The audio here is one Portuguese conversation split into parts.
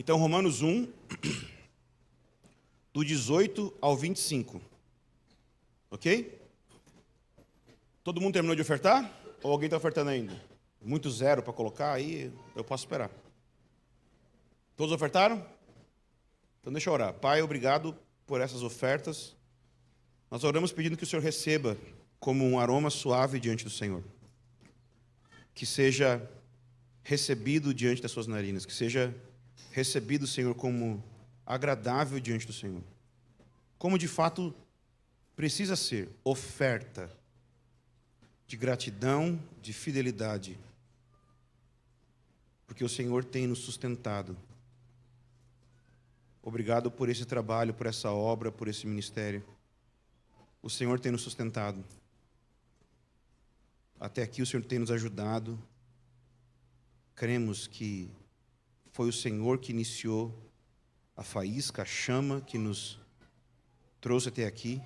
Então, Romanos 1, do 18 ao 25. Ok? Todo mundo terminou de ofertar? Ou alguém está ofertando ainda? Muito zero para colocar aí, eu posso esperar. Todos ofertaram? Então deixa eu orar. Pai, obrigado por essas ofertas. Nós oramos pedindo que o Senhor receba como um aroma suave diante do Senhor. Que seja recebido diante das suas narinas. Que seja recebido, Senhor, como agradável diante do Senhor. Como de fato precisa ser oferta de gratidão, de fidelidade. Porque o Senhor tem nos sustentado. Obrigado por esse trabalho, por essa obra, por esse ministério. O Senhor tem nos sustentado. Até aqui o Senhor tem nos ajudado. Cremos que foi o Senhor que iniciou a faísca, a chama que nos trouxe até aqui.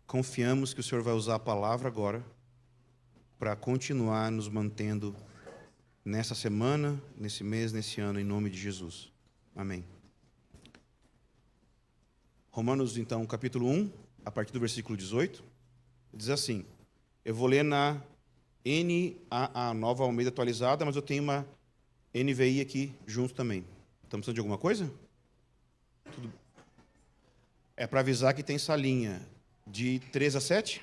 Confiamos que o Senhor vai usar a palavra agora para continuar nos mantendo nessa semana, nesse mês, nesse ano, em nome de Jesus. Amém. Romanos, então, capítulo 1, a partir do versículo 18, diz assim, eu vou ler na NAA, Nova Almeida Atualizada, mas eu tenho uma NVI aqui junto também. Estamos precisando de alguma coisa? Tudo. É para avisar que tem salinha de 3 a 7?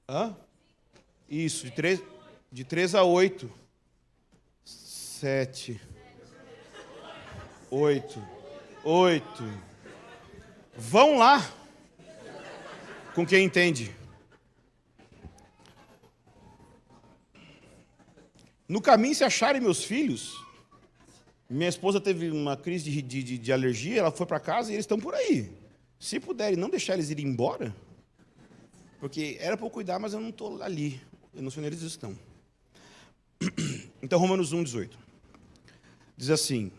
Hã? Isso, de 3 a 8. 7. 8. Vão lá com quem entende. No caminho, se acharem meus filhos, minha esposa teve uma crise de alergia, ela foi para casa e eles estão por aí. Se puderem não deixar eles irem embora, porque era para eu cuidar, mas eu não estou ali, eu não sei onde eles estão. Então, Romanos 1, 18. Diz assim,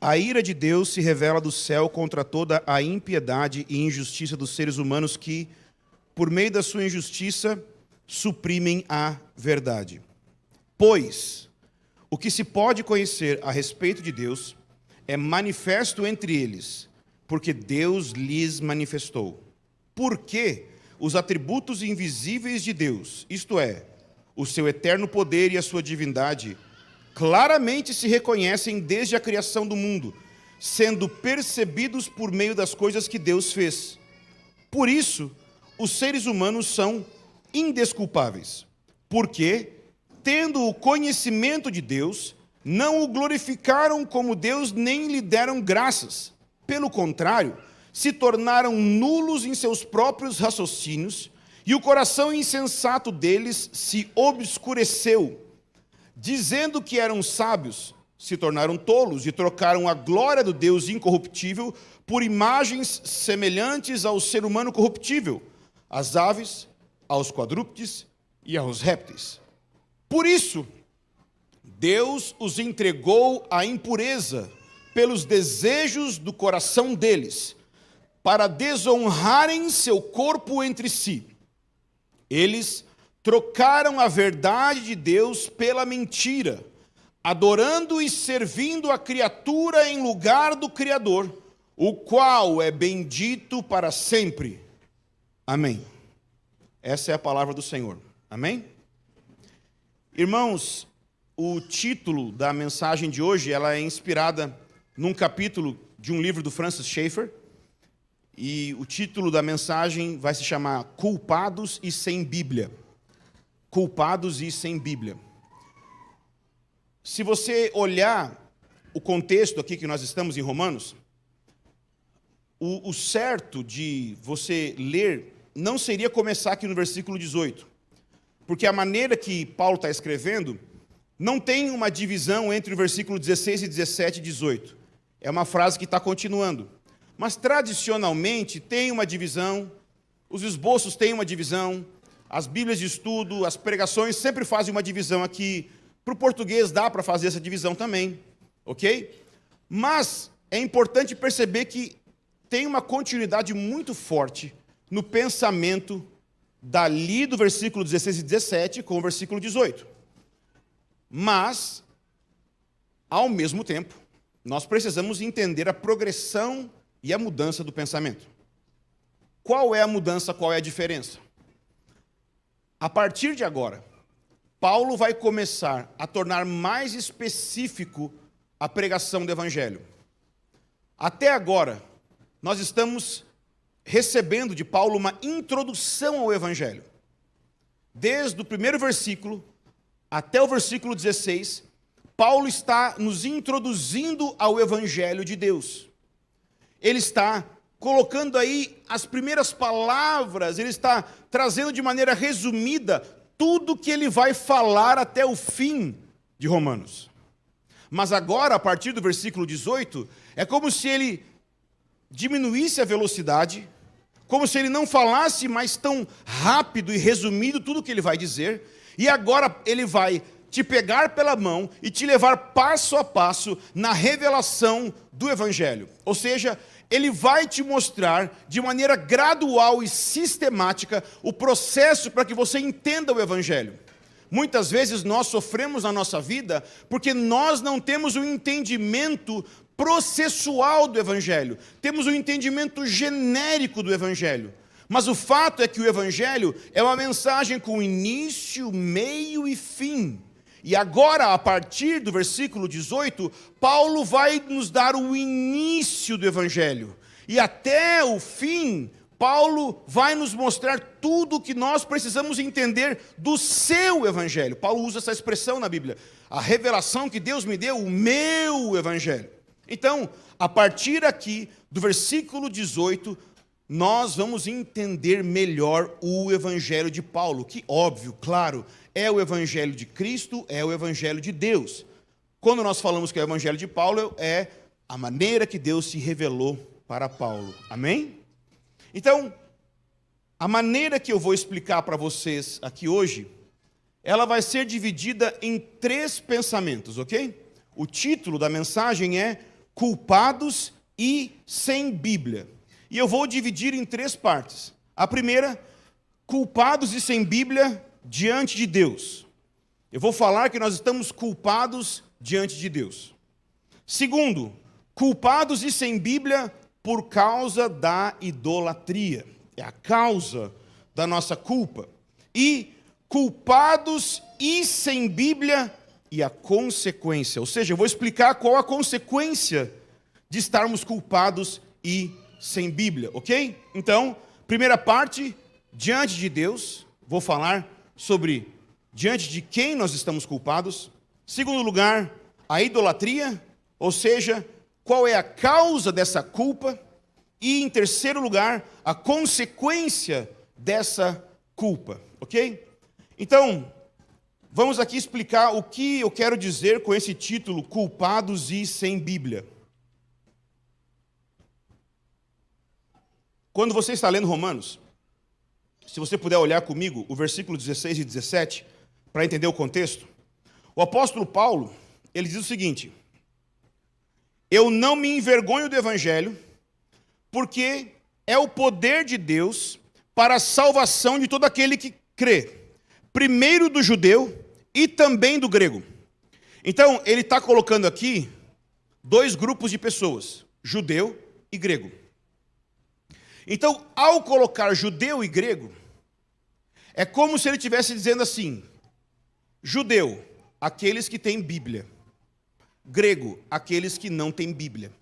a ira de Deus se revela do céu contra toda a impiedade e injustiça dos seres humanos que, por meio da sua injustiça, suprimem a verdade. Pois, o que se pode conhecer a respeito de Deus é manifesto entre eles, porque Deus lhes manifestou. Porque os atributos invisíveis de Deus, isto é, o seu eterno poder e a sua divindade, claramente se reconhecem desde a criação do mundo, sendo percebidos por meio das coisas que Deus fez. Por isso, os seres humanos são indesculpáveis, porque, tendo o conhecimento de Deus, não o glorificaram como Deus nem lhe deram graças. Pelo contrário, se tornaram nulos em seus próprios raciocínios, e o coração insensato deles se obscureceu. Dizendo que eram sábios, se tornaram tolos e trocaram a glória do Deus incorruptível por imagens semelhantes ao ser humano corruptível, às aves, aos quadrúpedes e aos répteis. Por isso, Deus os entregou à impureza pelos desejos do coração deles, para desonrarem seu corpo entre si. Eles trocaram a verdade de Deus pela mentira, adorando e servindo a criatura em lugar do Criador, o qual é bendito para sempre. Amém. Essa é a palavra do Senhor. Amém? Irmãos, o título da mensagem de hoje, ela é inspirada num capítulo de um livro do Francis Schaeffer, e o título da mensagem vai se chamar Culpados e Sem Bíblia. Culpados e sem Bíblia. Se você olhar o contexto aqui que nós estamos em Romanos, o certo de você ler não seria começar aqui no versículo 18, porque a maneira que Paulo está escrevendo não tem uma divisão entre o versículo 16 e 17 e 18. É uma frase que está continuando. Mas tradicionalmente tem uma divisão, os esboços têm uma divisão, as bíblias de estudo, as pregações sempre fazem uma divisão aqui. Para o português dá para fazer essa divisão também, ok? Mas é importante perceber que tem uma continuidade muito forte no pensamento dali do versículo 16 e 17 com o versículo 18. Mas Ao mesmo tempo, nós precisamos entender a progressão e a mudança do pensamento. Qual é a mudança, qual é a diferença? A partir de agora, Paulo vai começar a tornar mais específico a pregação do Evangelho. Até agora, nós estamos recebendo de Paulo uma introdução ao Evangelho. Desde o primeiro versículo até o versículo 16, Paulo está nos introduzindo ao Evangelho de Deus. Ele está colocando aí as primeiras palavras, ele está trazendo de maneira resumida tudo que ele vai falar até o fim de Romanos. Mas agora, a partir do versículo 18, é como se ele diminuísse a velocidade, como se ele não falasse mais tão rápido e resumido tudo o que ele vai dizer, e agora ele vai te pegar pela mão e te levar passo a passo na revelação do Evangelho. Ou seja, ele vai te mostrar de maneira gradual e sistemática o processo para que você entenda o Evangelho. Muitas vezes nós sofremos na nossa vida porque nós não temos um entendimento processual do Evangelho. Temos um entendimento genérico do Evangelho. Mas o fato é que o Evangelho é uma mensagem com início, meio e fim. E agora, a partir do versículo 18, Paulo vai nos dar o início do Evangelho. E até o fim, Paulo vai nos mostrar tudo o que nós precisamos entender do seu Evangelho. Paulo usa essa expressão na Bíblia. A revelação que Deus me deu, o meu Evangelho. Então, a partir aqui, do versículo 18, nós vamos entender melhor o Evangelho de Paulo, que, óbvio, claro, é o Evangelho de Cristo, é o Evangelho de Deus. Quando nós falamos que é o Evangelho de Paulo, é a maneira que Deus se revelou para Paulo. Amém? Então, a maneira que eu vou explicar para vocês aqui hoje, ela vai ser dividida em 3 pensamentos, ok? O título da mensagem é Culpados e Sem Bíblia. E eu vou dividir em 3 partes. A primeira, culpados e sem Bíblia diante de Deus. Eu vou falar que nós estamos culpados diante de Deus. Segundo, culpados e sem Bíblia por causa da idolatria. É a causa da nossa culpa. E culpados e sem Bíblia e a consequência. Ou seja, eu vou explicar qual a consequência de estarmos culpados e sem Bíblia, ok? Então, primeira parte, diante de Deus, vou falar sobre diante de quem nós estamos culpados. Segundo lugar, a idolatria, ou seja, qual é a causa dessa culpa. E em terceiro lugar, a consequência dessa culpa, ok? Então, vamos aqui explicar o que eu quero dizer com esse título, Culpados e Sem Bíblia. Quando você está lendo Romanos, se você puder olhar comigo o versículo 16 e 17, para entender o contexto, o apóstolo Paulo, ele diz o seguinte: eu não me envergonho do Evangelho, porque é o poder de Deus para a salvação de todo aquele que crê, primeiro do judeu e também do grego. Então, ele está colocando aqui 2 grupos de pessoas, judeu e grego. Então, ao colocar judeu e grego, é como se ele estivesse dizendo assim: judeu, aqueles que têm Bíblia; grego, aqueles que não têm Bíblia.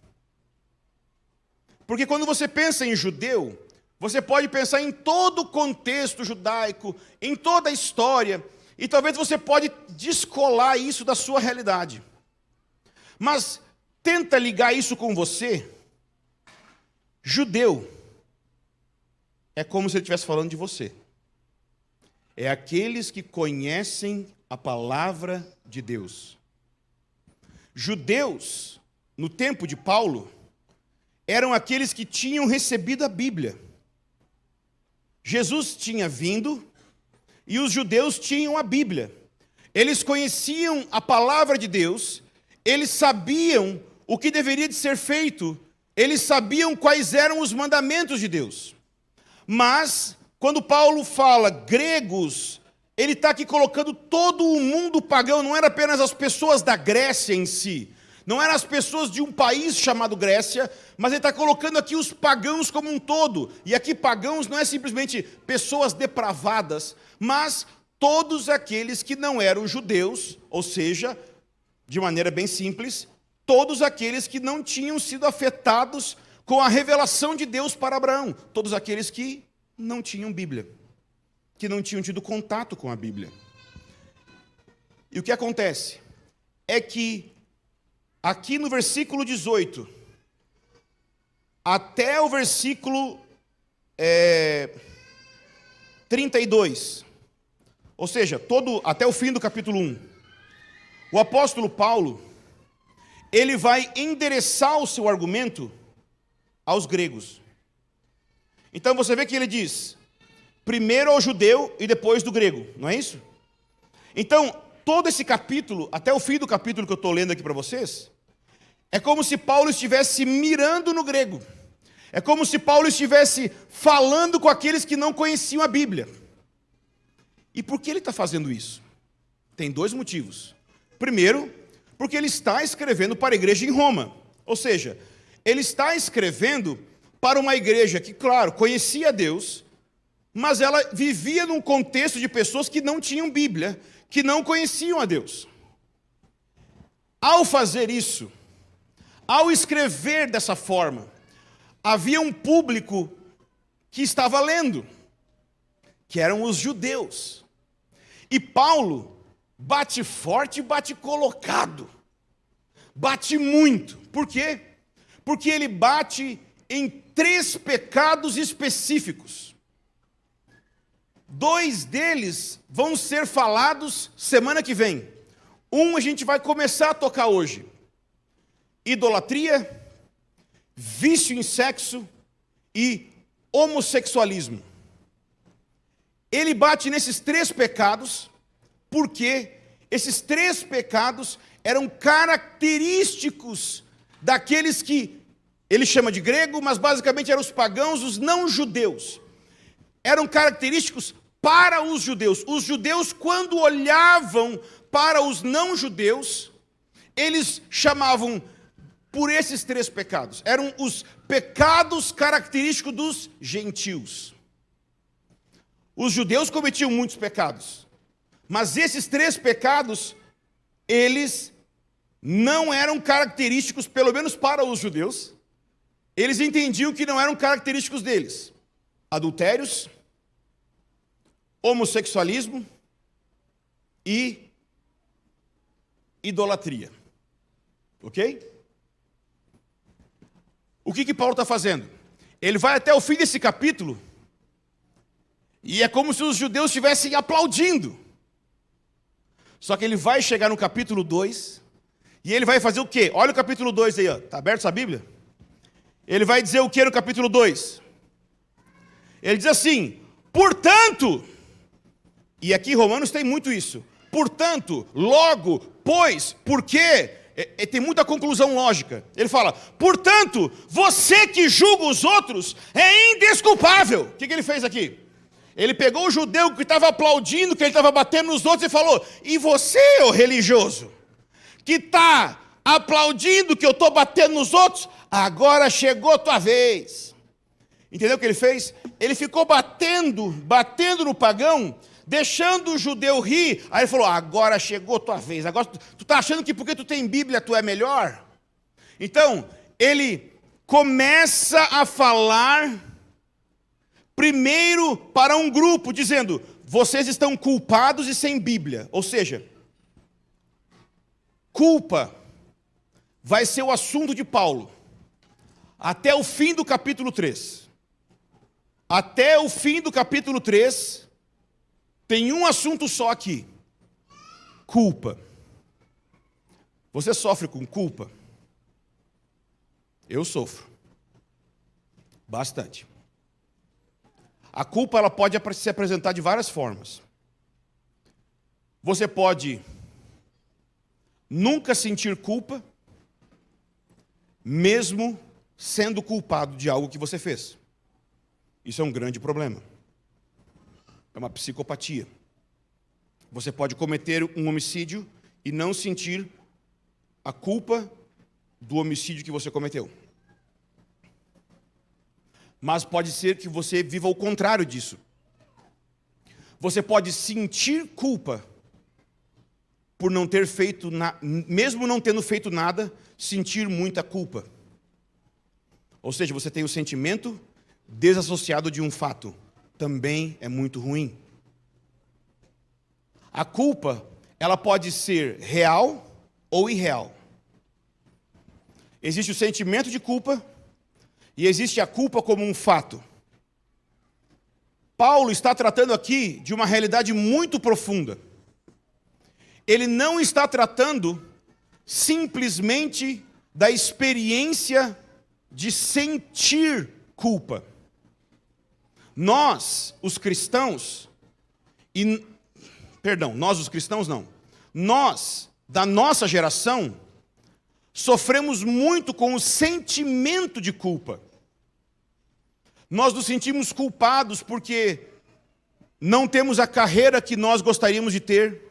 Porque quando você pensa em judeu, você pode pensar em todo o contexto judaico, em toda a história, e talvez você pode descolar isso da sua realidade. Mas tenta ligar isso com você. Judeu é como se ele estivesse falando de você. É aqueles que conhecem a palavra de Deus. Judeus, no tempo de Paulo, eram aqueles que tinham recebido a Bíblia. Jesus tinha vindo e os judeus tinham a Bíblia. Eles conheciam a palavra de Deus, eles sabiam o que deveria de ser feito, eles sabiam quais eram os mandamentos de Deus. Mas, quando Paulo fala gregos, ele está aqui colocando todo o mundo pagão, não era apenas as pessoas da Grécia em si, Não eram as pessoas de um país chamado Grécia, mas ele está colocando aqui os pagãos como um todo. E aqui pagãos não é simplesmente pessoas depravadas, mas todos aqueles que não eram judeus, ou seja, de maneira bem simples, todos aqueles que não tinham sido afetados com a revelação de Deus para Abraão, todos aqueles que não tinham Bíblia, que não tinham tido contato com a Bíblia. E o que acontece é que aqui no versículo 18, até o versículo 32, ou seja, até o fim do capítulo 1, o apóstolo Paulo, ele vai endereçar o seu argumento aos gregos. Então você vê que ele diz, primeiro ao judeu e depois do grego, não é isso? Então, todo esse capítulo, até o fim do capítulo que eu estou lendo aqui para vocês, é como se Paulo estivesse mirando no grego. É como se Paulo estivesse falando com aqueles que não conheciam a Bíblia. E por que ele está fazendo isso? Tem dois motivos. Primeiro, porque ele está escrevendo para a igreja em Roma. Ou seja, ele está escrevendo para uma igreja que, claro, conhecia Deus, mas ela vivia num contexto de pessoas que não tinham Bíblia, que não conheciam a Deus. Ao fazer isso, ao escrever dessa forma, havia um público que estava lendo, que eram os judeus. E Paulo bate forte e bate colocado. Bate muito. Por quê? Porque ele bate em 3 pecados específicos. 2 deles vão ser falados semana que vem. Um a gente vai começar a tocar hoje. Idolatria, vício em sexo e homossexualismo. Ele bate nesses 3 pecados, porque esses 3 pecados eram característicos daqueles que ele chama de grego, mas basicamente eram os pagãos, os não-judeus. Eram característicos para os judeus. Os judeus, quando olhavam para os não-judeus, eles chamavam por esses 3 pecados. Eram os pecados característicos dos gentios. Os judeus cometiam muitos pecados, mas esses 3 pecados, eles não eram característicos, pelo menos para os judeus. Eles entendiam que não eram característicos deles. Adultérios, homossexualismo e idolatria. Ok? O que Paulo está fazendo? Ele vai até o fim desse capítulo e é como se os judeus estivessem aplaudindo. Só que ele vai chegar no capítulo 2 e ele vai fazer o quê? Olha o capítulo 2 aí, está aberto essa Bíblia? Ele vai dizer o que no capítulo 2? Ele diz assim, portanto, e aqui em Romanos tem muito isso, portanto, logo, pois, porque, tem muita conclusão lógica. Ele fala, portanto, você que julga os outros é indesculpável. O que ele fez aqui? Ele pegou o judeu que estava aplaudindo, que ele estava batendo nos outros e falou, e você, ô religioso, que está aplaudindo que eu estou batendo nos outros, agora chegou a tua vez. Entendeu o que ele fez? Ele ficou batendo no pagão, deixando o judeu rir. Aí ele falou, agora chegou a tua vez. Agora tu está achando que porque tu tem Bíblia tu é melhor? Então, ele começa a falar primeiro para um grupo, dizendo, vocês estão culpados e sem Bíblia. Ou seja, culpa vai ser o assunto de Paulo até o fim do capítulo 3. Até o fim do capítulo 3, tem um assunto só aqui. Culpa. Você sofre com culpa? Eu sofro. Bastante. A culpa ela pode se apresentar de várias formas. Você pode nunca sentir culpa, mesmo sendo culpado de algo que você fez. Isso é um grande problema. É uma psicopatia. Você pode cometer um homicídio e não sentir a culpa do homicídio que você cometeu. Mas pode ser que você viva o contrário disso. Você pode sentir culpa por não ter feito nada, mesmo não tendo feito nada, sentir muita culpa. Ou seja, você tem o sentimento desassociado de um fato. Também é muito ruim. A culpa, ela pode ser real ou irreal. Existe o sentimento de culpa e existe a culpa como um fato. Paulo está tratando aqui de uma realidade muito profunda. Ele não está tratando simplesmente da experiência de sentir culpa. Nós, os cristãos, nós, da nossa geração, sofremos muito com o sentimento de culpa. Nós nos sentimos culpados porque não temos a carreira que nós gostaríamos de ter.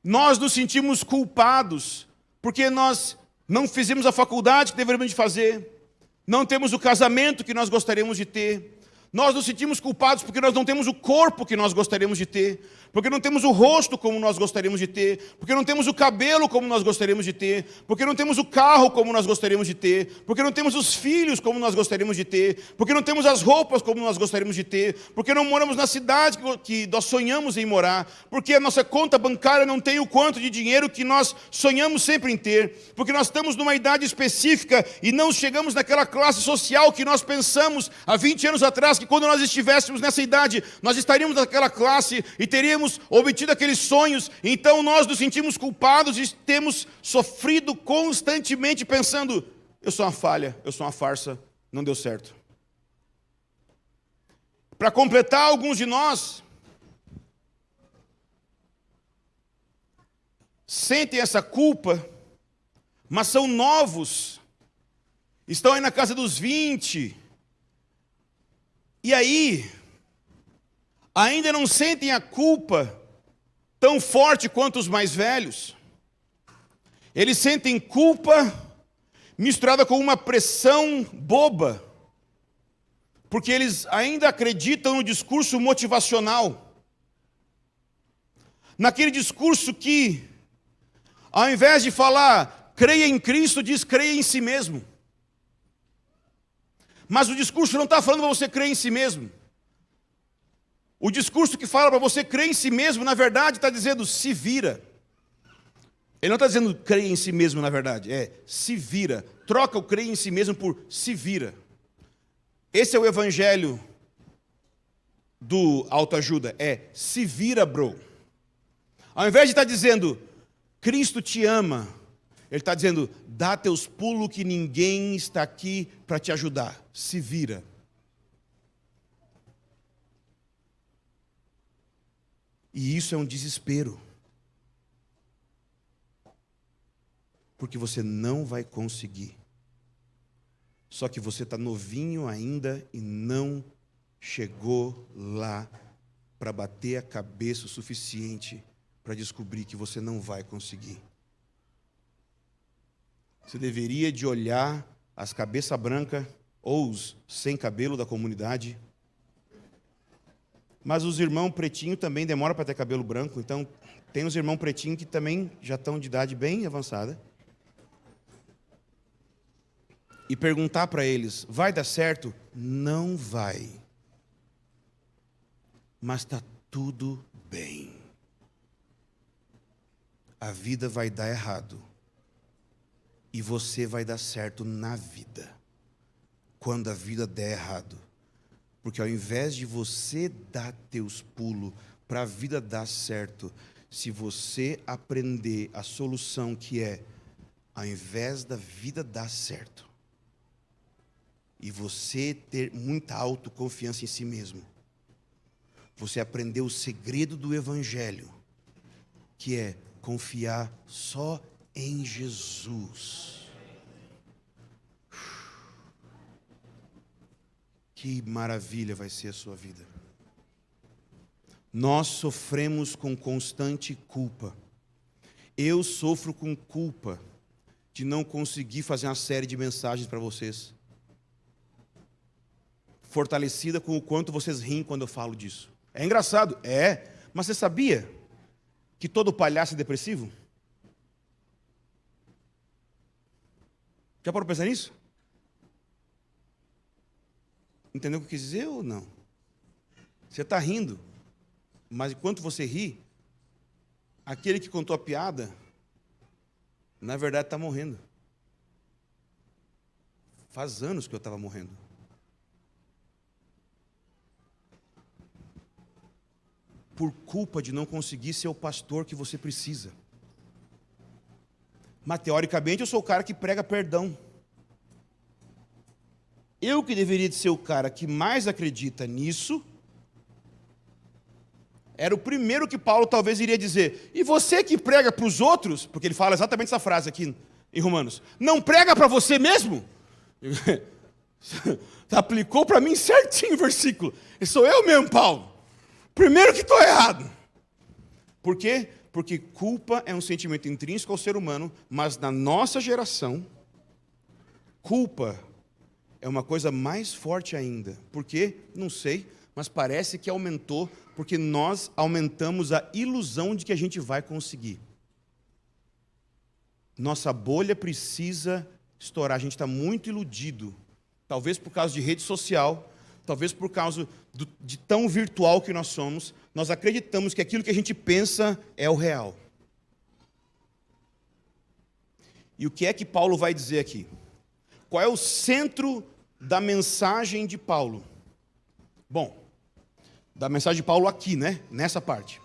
Nós nos sentimos culpados porque nós não fizemos a faculdade que deveríamos de fazer. Não temos o casamento que nós gostaríamos de ter. Nós nos sentimos culpados porque nós não temos o corpo que nós gostaríamos de ter, porque não temos o rosto como nós gostaríamos de ter, porque não temos o cabelo como nós gostaríamos de ter, porque não temos o carro como nós gostaríamos de ter, porque não temos os filhos como nós gostaríamos de ter, porque não temos as roupas como nós gostaríamos de ter, porque não moramos na cidade que nós sonhamos em morar, porque a nossa conta bancária não tem o quanto de dinheiro que nós sonhamos sempre em ter, porque nós estamos numa idade específica e não chegamos naquela classe social que nós pensamos há 20 anos atrás, que quando nós estivéssemos nessa idade, nós estaríamos naquela classe e teríamos obtido aqueles sonhos. Então nós nos sentimos culpados e temos sofrido constantemente pensando: eu sou uma falha, eu sou uma farsa, não deu certo. Para completar, alguns de nós sentem essa culpa, mas são novos, estão aí na casa dos 20, e aí, ainda não sentem a culpa tão forte quanto os mais velhos. Eles sentem culpa misturada com uma pressão boba, porque eles ainda acreditam no discurso motivacional. Naquele discurso que, ao invés de falar, creia em Cristo, diz creia em si mesmo. Mas o discurso não está falando para você crer em si mesmo. O discurso que fala para você crer em si mesmo, na verdade, está dizendo se vira. Ele não está dizendo creia em si mesmo, na verdade. É se vira. Troca o creia em si mesmo por se vira. Esse é o evangelho do autoajuda. É se vira, bro. Ao invés de estar dizendo Cristo te ama, ele está dizendo, dá teus pulos que ninguém está aqui para te ajudar. Se vira. E isso é um desespero. Porque você não vai conseguir. Só que você está novinho ainda e não chegou lá para bater a cabeça o suficiente para descobrir que você não vai conseguir. Você deveria de olhar as cabeça branca ou os sem cabelo da comunidade. Mas os irmãos pretinhos também demoram para ter cabelo branco. Então, tem os irmãos pretinhos que também já estão de idade bem avançada. E perguntar para eles, vai dar certo? Não vai. Mas está tudo bem. A vida vai dar errado. E você vai dar certo na vida, quando a vida der errado. Porque ao invés de você dar teus pulos para a vida dar certo, se você aprender a solução que é, ao invés da vida dar certo, e você ter muita autoconfiança em si mesmo, você aprender o segredo do evangelho, que é confiar só em Jesus. Que maravilha vai ser a sua vida. Nós sofremos com constante culpa. Eu sofro com culpa de não conseguir fazer uma série de mensagens para vocês. Fortalecida com o quanto vocês riem quando eu falo disso. É engraçado? É. Mas você sabia que todo palhaço é depressivo? Já parou para pensar nisso? Entendeu o que eu quis dizer ou não? Você está rindo, mas enquanto você ri, aquele que contou a piada, na verdade está morrendo. Faz anos que eu estava morrendo. Por culpa de não conseguir ser o pastor que você precisa. Mas teoricamente eu sou o cara que prega perdão. Eu que deveria ser o cara que mais acredita nisso, era o primeiro que Paulo talvez iria dizer. E você que prega para os outros, porque ele fala exatamente essa frase aqui em Romanos, não prega para você mesmo? Aplicou para mim certinho o versículo. E sou eu mesmo, Paulo. Primeiro que estou errado. Por quê? Porque culpa é um sentimento intrínseco ao ser humano, mas na nossa geração, culpa é uma coisa mais forte ainda. Por quê? Não sei, mas parece que aumentou, porque nós aumentamos a ilusão de que a gente vai conseguir. Nossa bolha precisa estourar, a gente está muito iludido. Talvez por causa de rede social, talvez por causa de tão virtual que nós somos, nós acreditamos que aquilo que a gente pensa é o real. E o que é que Paulo vai dizer aqui? Qual é o centro da mensagem de Paulo? Bom, da mensagem de Paulo aqui, né? Nessa parte.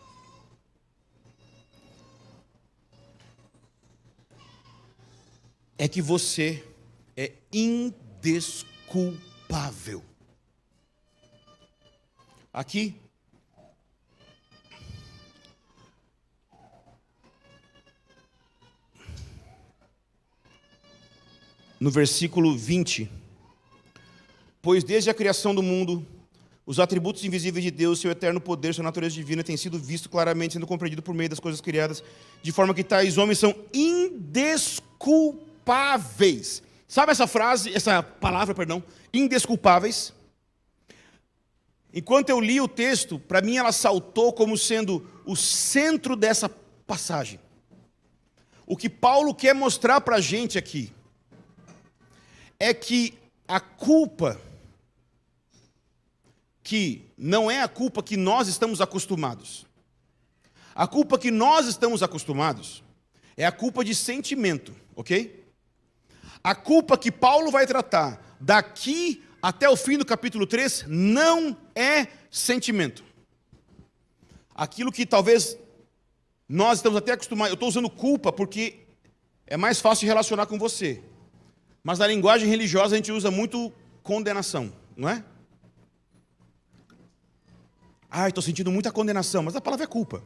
É que você é indesculpável. Aqui, no versículo 20, pois desde a criação do mundo, os atributos invisíveis de Deus, seu eterno poder, sua natureza divina, têm sido vistos claramente, sendo compreendido por meio das coisas criadas, de forma que tais homens são indesculpáveis. Sabe essa frase, essa palavra, perdão, indesculpáveis? Enquanto eu li o texto, para mim ela saltou como sendo o centro dessa passagem. O que Paulo quer mostrar para a gente aqui é que a culpa, que não é a culpa que nós estamos acostumados. A culpa que nós estamos acostumados é a culpa de sentimento, ok? A culpa que Paulo vai tratar daqui até o fim do capítulo 3 não é sentimento. Aquilo que talvez nós estamos até acostumados, eu estou usando culpa porque é mais fácil de relacionar com você. Mas na linguagem religiosa a gente usa muito condenação, não é? Estou sentindo muita condenação, mas a palavra é culpa.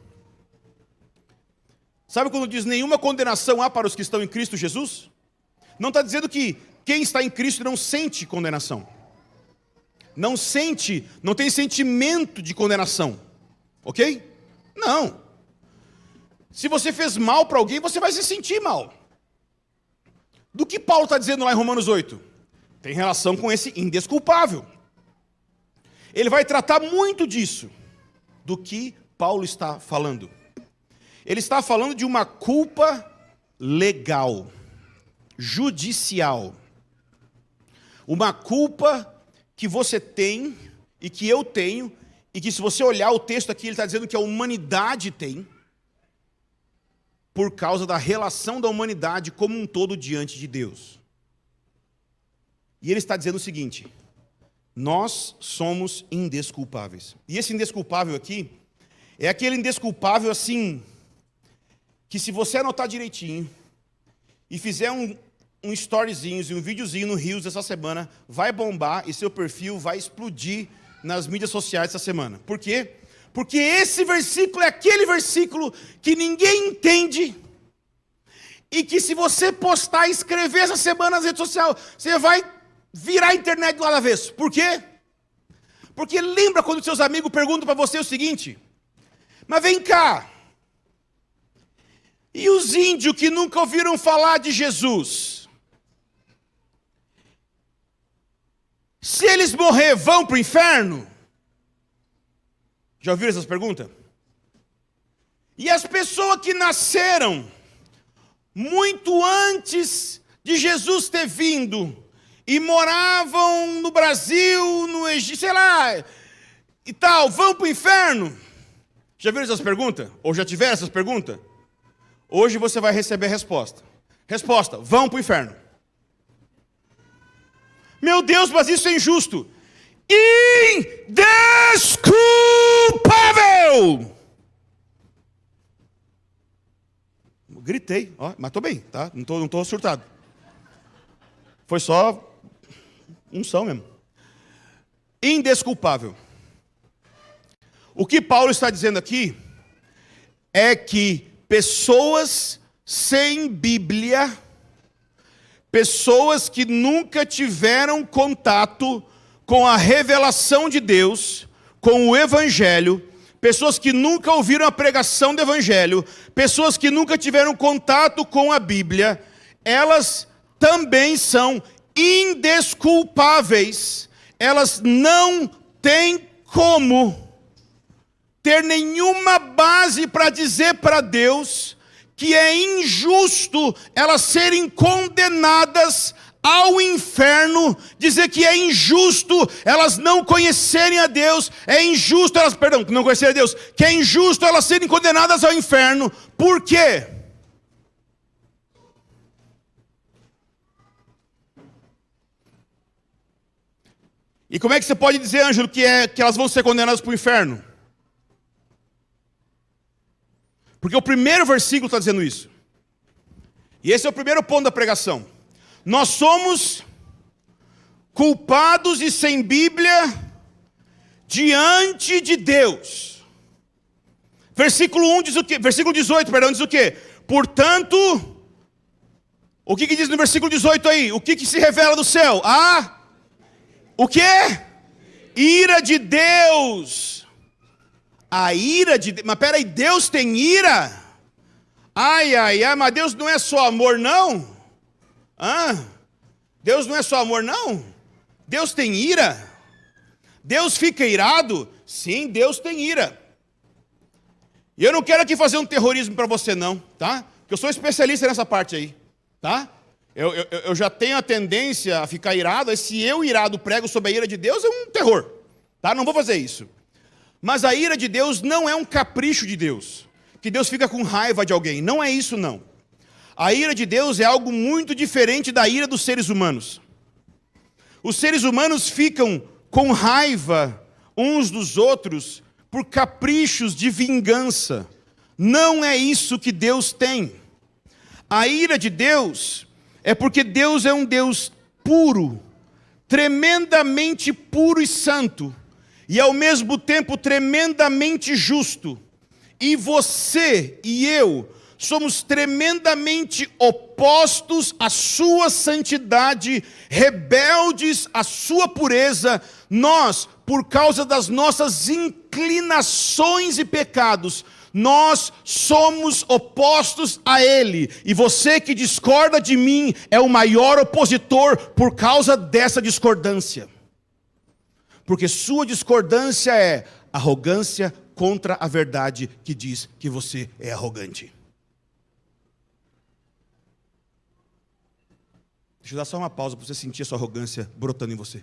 Sabe quando diz nenhuma condenação há para os que estão em Cristo Jesus? Não está dizendo que quem está em Cristo não sente condenação. Não sente, não tem sentimento de condenação. Ok? Não. Se você fez mal para alguém, você vai se sentir mal. Do que Paulo está dizendo lá em Romanos 8? Tem relação com esse indesculpável. Ele vai tratar muito disso, do que Paulo está falando. Ele está falando de uma culpa legal, judicial. Uma culpa que você tem e que eu tenho, e que se você olhar o texto aqui, ele está dizendo que a humanidade tem, por causa da relação da humanidade como um todo diante de Deus. E ele está dizendo o seguinte: nós somos indesculpáveis. E esse indesculpável aqui é aquele indesculpável assim, que se você anotar direitinho e fizer um storyzinho e um videozinho no Reels essa semana, vai bombar e seu perfil vai explodir nas mídias sociais essa semana. Por quê? Porque esse versículo é aquele versículo que ninguém entende e que se você postar e escrever essa semana nas redes sociais, você vai virar a internet do lado avesso. Por quê? Porque lembra quando seus amigos perguntam para você o seguinte: mas vem cá, E os índios que nunca ouviram falar de Jesus? Se eles morrer, vão para o inferno? Já ouviram essas perguntas? E as pessoas que nasceram muito antes de Jesus ter vindo e moravam no Brasil, no Egito, sei lá, e tal, vão para o inferno? Já viram essas perguntas? Ou já tiveram essas perguntas? Hoje você vai receber a resposta. Resposta: vão para o inferno. Meu Deus, mas isso é injusto. Indesculpável! Gritei, ó, mas estou bem, tá? Não tô surtado. Foi só unção mesmo. Indesculpável. O que Paulo está dizendo aqui é que pessoas sem Bíblia, pessoas que nunca tiveram contato com a revelação de Deus, com o Evangelho, pessoas que nunca ouviram a pregação do Evangelho, pessoas que nunca tiveram contato com a Bíblia, elas também são indesculpáveis. Elas não têm como ter nenhuma base para dizer para Deus que é injusto elas serem condenadas ao inferno, dizer que é injusto elas não conhecerem a Deus, é injusto elas, não conhecerem a Deus, que é injusto elas serem condenadas ao inferno. Por quê? E como é que você pode dizer, Ângelo, que elas vão ser condenadas para o inferno? Porque o primeiro versículo está dizendo isso. E esse é o primeiro ponto da pregação. Nós somos culpados e sem Bíblia diante de Deus. Versículo 1 diz o quê? Versículo 18, perdão, diz o quê? Portanto, o que diz no versículo 18 aí? O que se revela do céu? O quê? Ira de Deus. A ira de Deus. Mas peraí, Deus tem ira? Ai, mas Deus não é só amor, não? Deus não é só amor, não? Deus tem ira? Deus fica irado? Sim, Deus tem ira. E eu não quero aqui fazer um terrorismo para você, não, tá? Porque eu sou especialista nessa parte aí, tá? Eu já tenho a tendência a ficar irado, e se eu irado prego sobre a ira de Deus, é um terror, tá? Não vou fazer isso. Mas a ira de Deus não é um capricho de Deus, que Deus fica com raiva de alguém, não é isso não. A ira de Deus é algo muito diferente da ira dos seres humanos. Os seres humanos ficam com raiva uns dos outros por caprichos de vingança. Não é isso que Deus tem. A ira de Deus é porque Deus é um Deus puro, tremendamente puro e santo, e ao mesmo tempo tremendamente justo. E você e eu somos tremendamente opostos à sua santidade, rebeldes à sua pureza. Nós, por causa das nossas inclinações e pecados, nós somos opostos a Ele. E você que discorda de mim é o maior opositor por causa dessa discordância. Porque sua discordância é arrogância contra a verdade que diz que você é arrogante. Deixa eu dar só uma pausa para você sentir a sua arrogância brotando em você.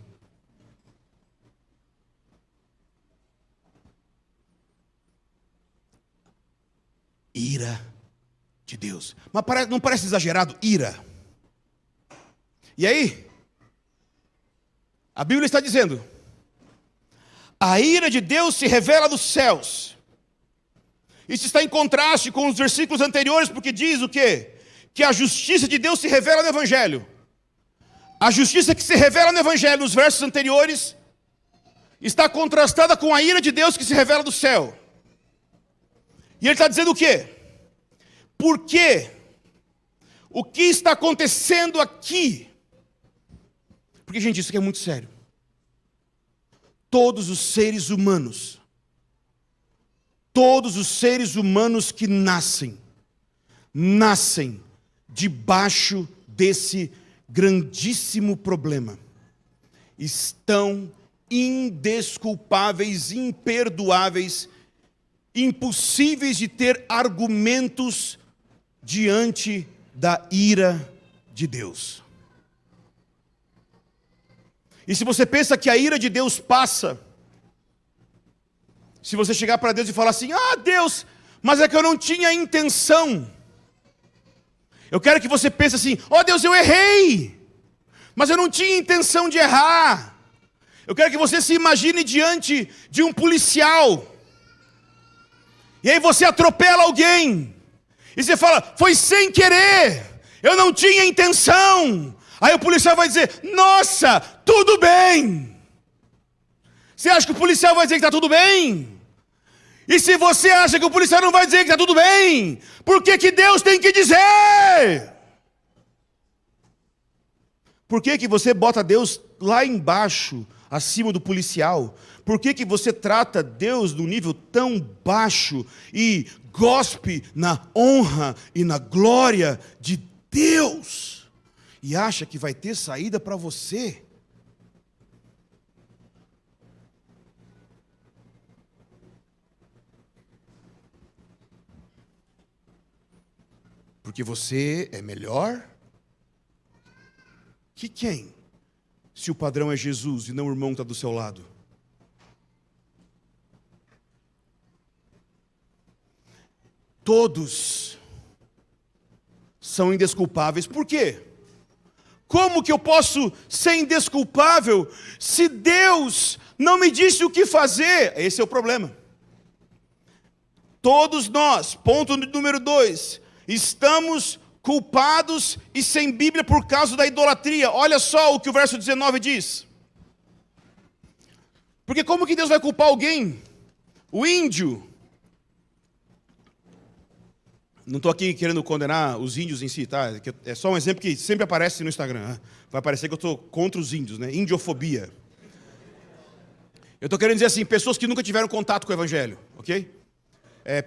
Ira de Deus. Mas não parece exagerado? Ira. E aí? A Bíblia está dizendo: a ira de Deus se revela dos céus. Isso está em contraste com os versículos anteriores, porque diz o quê? Que a justiça de Deus se revela no Evangelho. A justiça que se revela no Evangelho, nos versos anteriores, está contrastada com a ira de Deus que se revela do céu. E ele está dizendo o quê? Por quê? O que está acontecendo aqui? Porque, gente, isso aqui é muito sério. Todos os seres humanos que nascem, nascem debaixo desse grandíssimo problema. Estão indesculpáveis, imperdoáveis, impossíveis de ter argumentos diante da ira de Deus. E se você pensa que a ira de Deus passa, se você chegar para Deus e falar assim: ah, Deus, mas é que eu não tinha intenção. Eu quero que você pense assim: ó Deus, eu errei, mas eu não tinha intenção de errar. Eu quero que você se imagine diante de um policial, e aí você atropela alguém, e você fala: foi sem querer, eu não tinha intenção. Aí o policial vai dizer: nossa, tudo bem. Você acha que o policial vai dizer que está tudo bem? E se você acha que o policial não vai dizer que está tudo bem, por que que Deus tem que dizer? Por que que você bota Deus lá embaixo, acima do policial? Por que que você trata Deus num nível tão baixo e gospe na honra e na glória de Deus? E acha que vai ter saída para você? Porque você é melhor que quem? Se o padrão é Jesus e não o irmão que está do seu lado. Todos são indesculpáveis. Por quê? Como que eu posso ser indesculpável se Deus não me disse o que fazer? Esse é o problema. Todos nós, ponto número 2, estamos culpados e sem Bíblia por causa da idolatria. Olha só o que o verso 19 diz. Porque como que Deus vai culpar alguém? O índio. Não estou aqui querendo condenar os índios em si, tá? É só um exemplo que sempre aparece no Instagram. Vai parecer que eu estou contra os índios, né? Indiofobia. Eu estou querendo dizer assim, pessoas que nunca tiveram contato com o Evangelho, ok?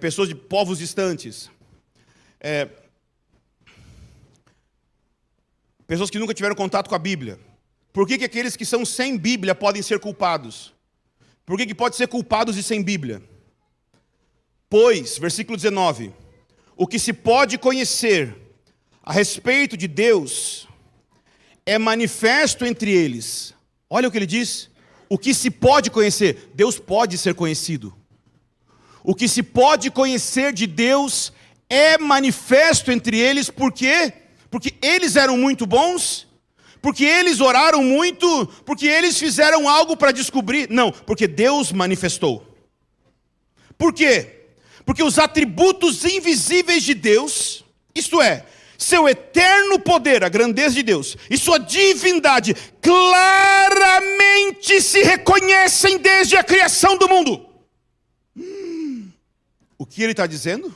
Pessoas de povos distantes. Pessoas que nunca tiveram contato com a Bíblia. Por que que aqueles que são sem Bíblia podem ser culpados? Por que que pode ser culpados e sem Bíblia? Pois, versículo 19... o que se pode conhecer a respeito de Deus é manifesto entre eles. Olha o que ele diz. O que se pode conhecer. Deus pode ser conhecido. O que se pode conhecer de Deus é manifesto entre eles. Por quê? Porque eles eram muito bons? Porque eles oraram muito? Porque eles fizeram algo para descobrir? Não, porque Deus manifestou. Por quê? Porque os atributos invisíveis de Deus, isto é, seu eterno poder, a grandeza de Deus, e sua divindade, claramente se reconhecem desde a criação do mundo. O que ele está dizendo?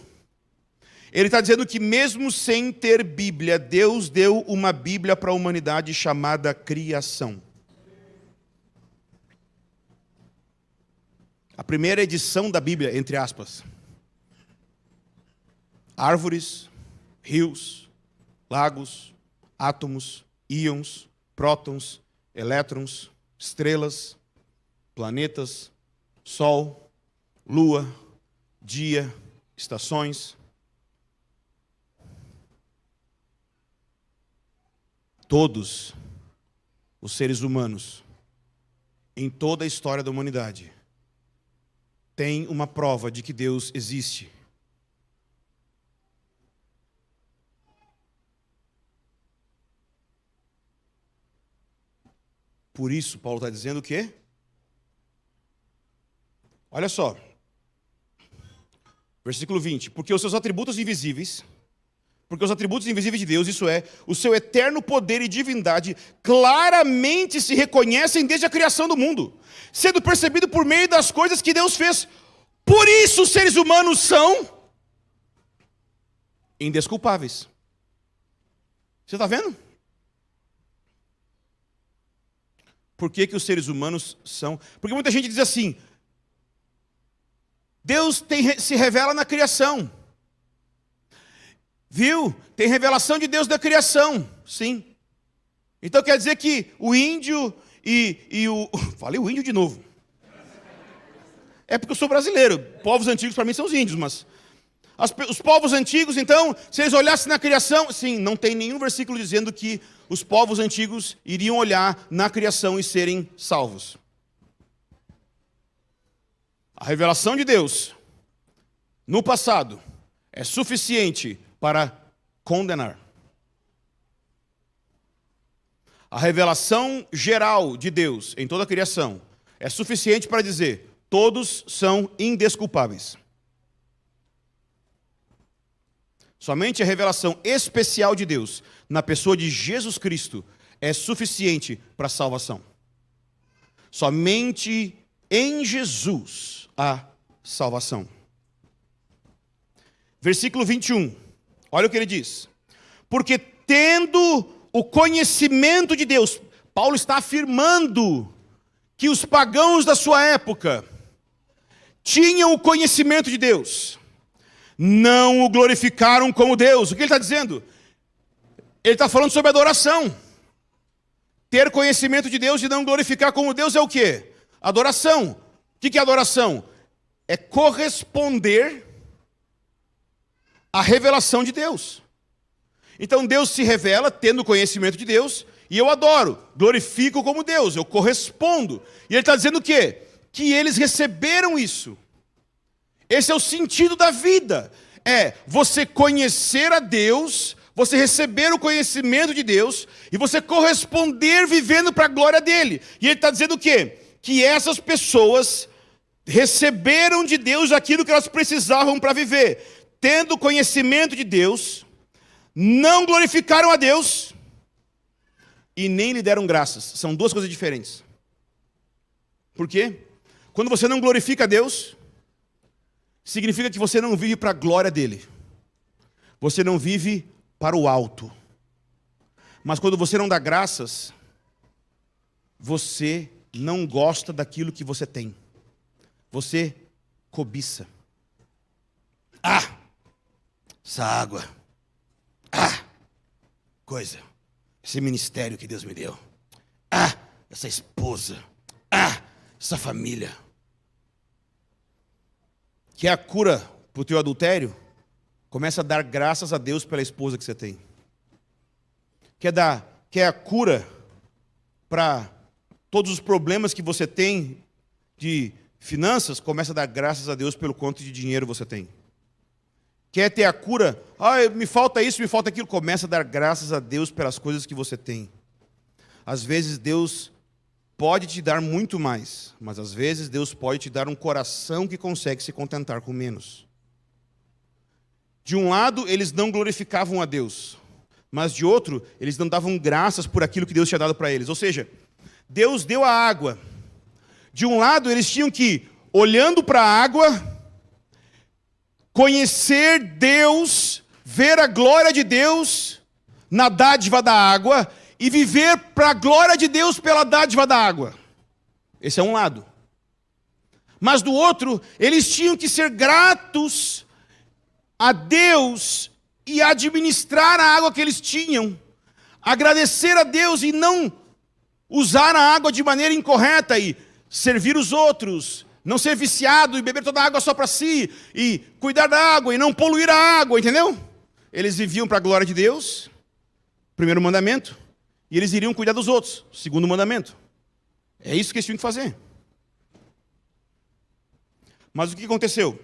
Ele está dizendo que mesmo sem ter Bíblia, Deus deu uma Bíblia para a humanidade chamada criação. A primeira edição da Bíblia, entre aspas. Árvores, rios, lagos, átomos, íons, prótons, elétrons, estrelas, planetas, sol, lua, dia, estações. Todos os seres humanos, em toda a história da humanidade, têm uma prova de que Deus existe. Por isso, Paulo está dizendo o quê? Olha só. Versículo 20. Porque os seus atributos invisíveis, porque os atributos invisíveis de Deus, isso é, o seu eterno poder e divindade, claramente se reconhecem desde a criação do mundo, sendo percebido por meio das coisas que Deus fez. Por isso os seres humanos são indesculpáveis. Você está vendo? Por que que os seres humanos são? Porque muita gente diz assim, Deus se revela na criação. Viu? Tem revelação de Deus da criação. Sim. Então quer dizer que o índio e o... Falei o índio de novo. É porque eu sou brasileiro. Povos antigos para mim são os índios, mas... Os povos antigos, então, se eles olhassem na criação... Sim, não tem nenhum versículo dizendo que os povos antigos iriam olhar na criação e serem salvos. A revelação de Deus, no passado, é suficiente para condenar. A revelação geral de Deus em toda a criação é suficiente para dizer: todos são indesculpáveis. Somente a revelação especial de Deus na pessoa de Jesus Cristo é suficiente para a salvação. Somente em Jesus há salvação. Versículo 21. Olha o que ele diz. Porque tendo o conhecimento de Deus, Paulo está afirmando que os pagãos da sua época tinham o conhecimento de Deus, não o glorificaram como Deus. O que ele está dizendo? Ele está falando sobre adoração. Ter conhecimento de Deus e não glorificar como Deus é o quê? Adoração. O que é adoração? É corresponder à revelação de Deus. Então Deus se revela tendo conhecimento de Deus e eu adoro, glorifico como Deus, eu correspondo. E ele está dizendo o quê? Que eles receberam isso. Esse é o sentido da vida. É você conhecer a Deus, você receber o conhecimento de Deus e você corresponder vivendo para a glória dele. E ele está dizendo o quê? Que essas pessoas receberam de Deus aquilo que elas precisavam para viver. Tendo conhecimento de Deus, não glorificaram a Deus e nem lhe deram graças. São duas coisas diferentes. Por quê? Quando você não glorifica a Deus, significa que você não vive para a glória dele. Você não vive para o alto. Mas quando você não dá graças, você não gosta daquilo que você tem. Você cobiça. Ah, essa água. Ah, coisa. Esse ministério que Deus me deu. Ah, essa esposa. Ah, essa família. Quer a cura para o teu adultério? Começa a dar graças a Deus pela esposa que você tem. Quer a cura para todos os problemas que você tem de finanças? Começa a dar graças a Deus pelo quanto de dinheiro você tem. Quer ter a cura? Me falta isso, me falta aquilo. Começa a dar graças a Deus pelas coisas que você tem. Às vezes Deus pode te dar muito mais, mas às vezes Deus pode te dar um coração que consegue se contentar com menos. De um lado, eles não glorificavam a Deus, mas de outro, eles não davam graças por aquilo que Deus tinha dado para eles. Ou seja, Deus deu a água. De um lado, eles tinham que, olhando para a água, conhecer Deus, ver a glória de Deus na dádiva da água e viver para a glória de Deus pela dádiva da água. Esse é um lado. Mas do outro, eles tinham que ser gratos a Deus e administrar a água que eles tinham, agradecer a Deus e não usar a água de maneira incorreta e servir os outros, não ser viciado e beber toda a água só para si, e cuidar da água e não poluir a água, entendeu? Eles viviam para a glória de Deus, primeiro mandamento, e eles iriam cuidar dos outros, segundo mandamento. É isso que eles tinham que fazer. Mas o que aconteceu?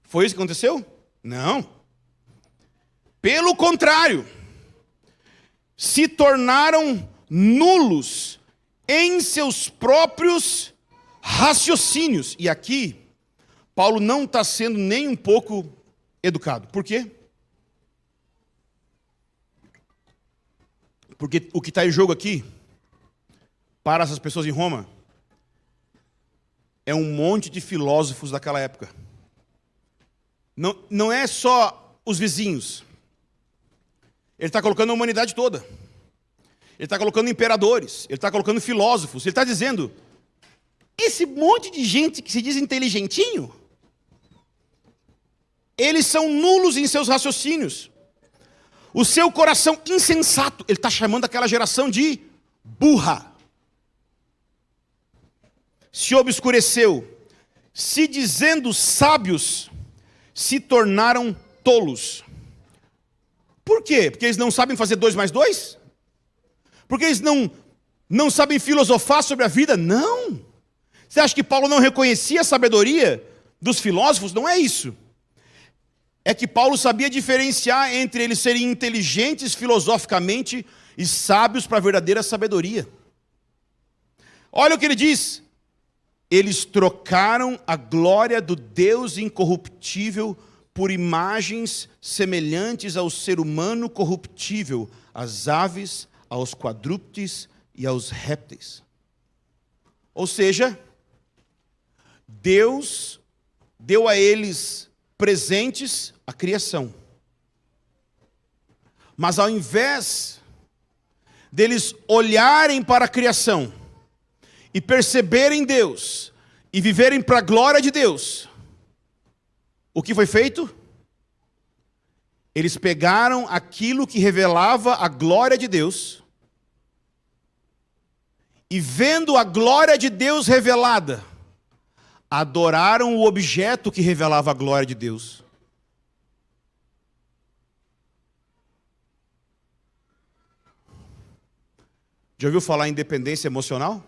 Foi isso que aconteceu? Não. Pelo contrário, se tornaram nulos em seus próprios raciocínios. E aqui, Paulo não está sendo nem um pouco educado. Por quê? Porque o que está em jogo aqui, para essas pessoas em Roma, é um monte de filósofos daquela época. Não é só os vizinhos. Ele está colocando a humanidade toda. Ele está colocando imperadores. Ele está colocando filósofos. Ele está dizendo, esse monte de gente que se diz inteligentinho, Eles são nulos em seus raciocínios. O seu coração insensato, ele está chamando aquela geração de burra. Se obscureceu, se dizendo sábios, se tornaram tolos. Por quê? Porque eles não sabem fazer 2 mais 2? Porque eles não sabem filosofar sobre a vida? Não. Você acha que Paulo não reconhecia a sabedoria dos filósofos? Não é isso. É que Paulo sabia diferenciar entre eles serem inteligentes filosoficamente e sábios para a verdadeira sabedoria. Olha o que ele diz. Eles trocaram a glória do Deus incorruptível por imagens semelhantes ao ser humano corruptível, às aves, aos quadrúpedes e aos répteis. Ou seja, Deus deu a eles presentes a criação. Mas ao invés deles olharem para a criação e perceberem Deus e viverem para a glória de Deus, o que foi feito? Eles pegaram aquilo que revelava a glória de Deus e, vendo a glória de Deus revelada, adoraram o objeto que revelava a glória de Deus. Já ouviu falar em dependência emocional?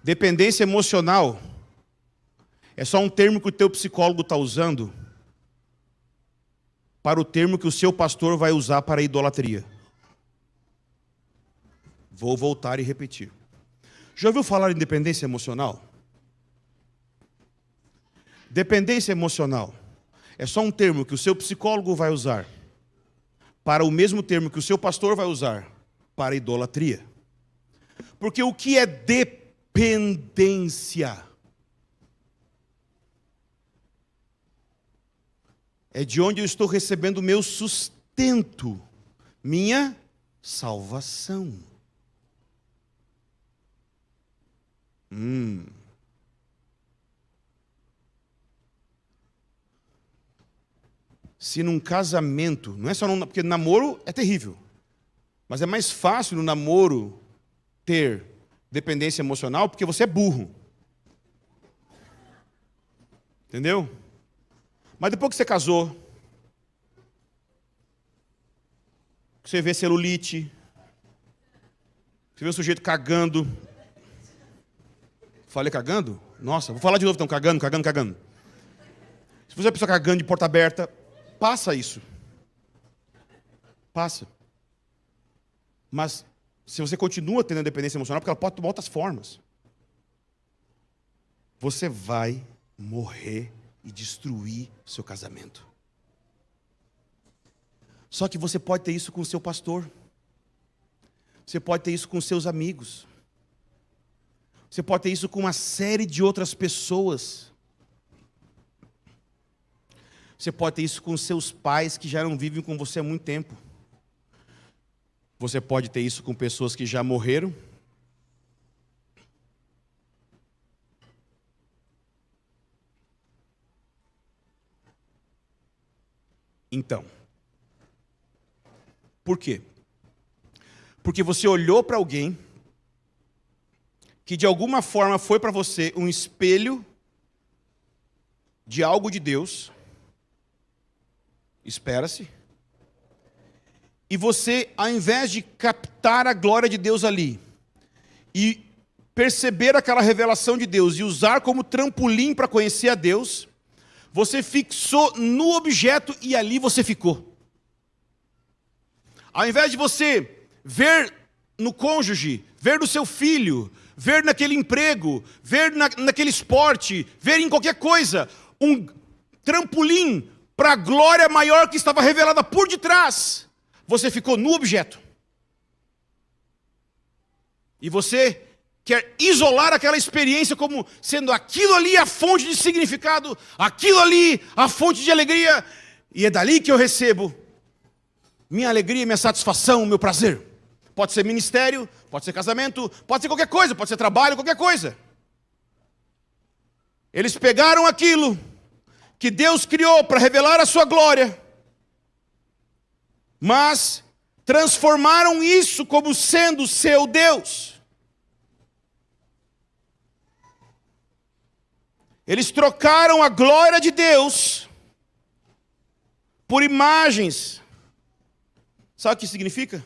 Dependência emocional é só um termo que o teu psicólogo está usando para o termo que o seu pastor vai usar para a idolatria. Vou voltar e repetir. Já ouviu falar em dependência emocional? Dependência emocional é só um termo que o seu psicólogo vai usar para o mesmo termo que o seu pastor vai usar para a idolatria. Porque o que é dependência? É de onde eu estou recebendo o meu sustento, minha salvação. Se num casamento, não é só porque namoro é terrível, mas é mais fácil no namoro ter dependência emocional porque você é burro. Entendeu? Mas depois que você casou, você vê celulite, você vê o sujeito cagando. Falei cagando? Nossa, vou falar de novo então, cagando. Se você é uma pessoa cagando de porta aberta, passa isso. Passa. Mas se você continua tendo dependência emocional, porque ela pode tomar outras formas, você vai morrer e destruir seu casamento. Só que você pode ter isso com o seu pastor. Você pode ter isso com seus amigos. Você pode ter isso com uma série de outras pessoas. Você pode ter isso com seus pais que já não vivem com você há muito tempo. Você pode ter isso com pessoas que já morreram. Então, por quê? Porque você olhou para alguém que de alguma forma foi para você um espelho de algo de Deus, espera-se, e você, ao invés de captar a glória de Deus ali, e perceber aquela revelação de Deus, e usar como trampolim para conhecer a Deus, você fixou no objeto e ali você ficou. Ao invés de você ver no cônjuge, ver no seu filho, ver naquele emprego, ver naquele esporte, ver em qualquer coisa, um trampolim para a glória maior que estava revelada por detrás, você ficou no objeto. E você quer isolar aquela experiência como sendo aquilo ali a fonte de significado, aquilo ali a fonte de alegria, e é dali que eu recebo minha alegria, minha satisfação, meu prazer. Pode ser ministério, pode ser casamento, pode ser qualquer coisa, pode ser trabalho, qualquer coisa. Eles pegaram aquilo que Deus criou para revelar a sua glória, mas transformaram isso como sendo seu Deus. Eles trocaram a glória de Deus por imagens. Sabe o que significa?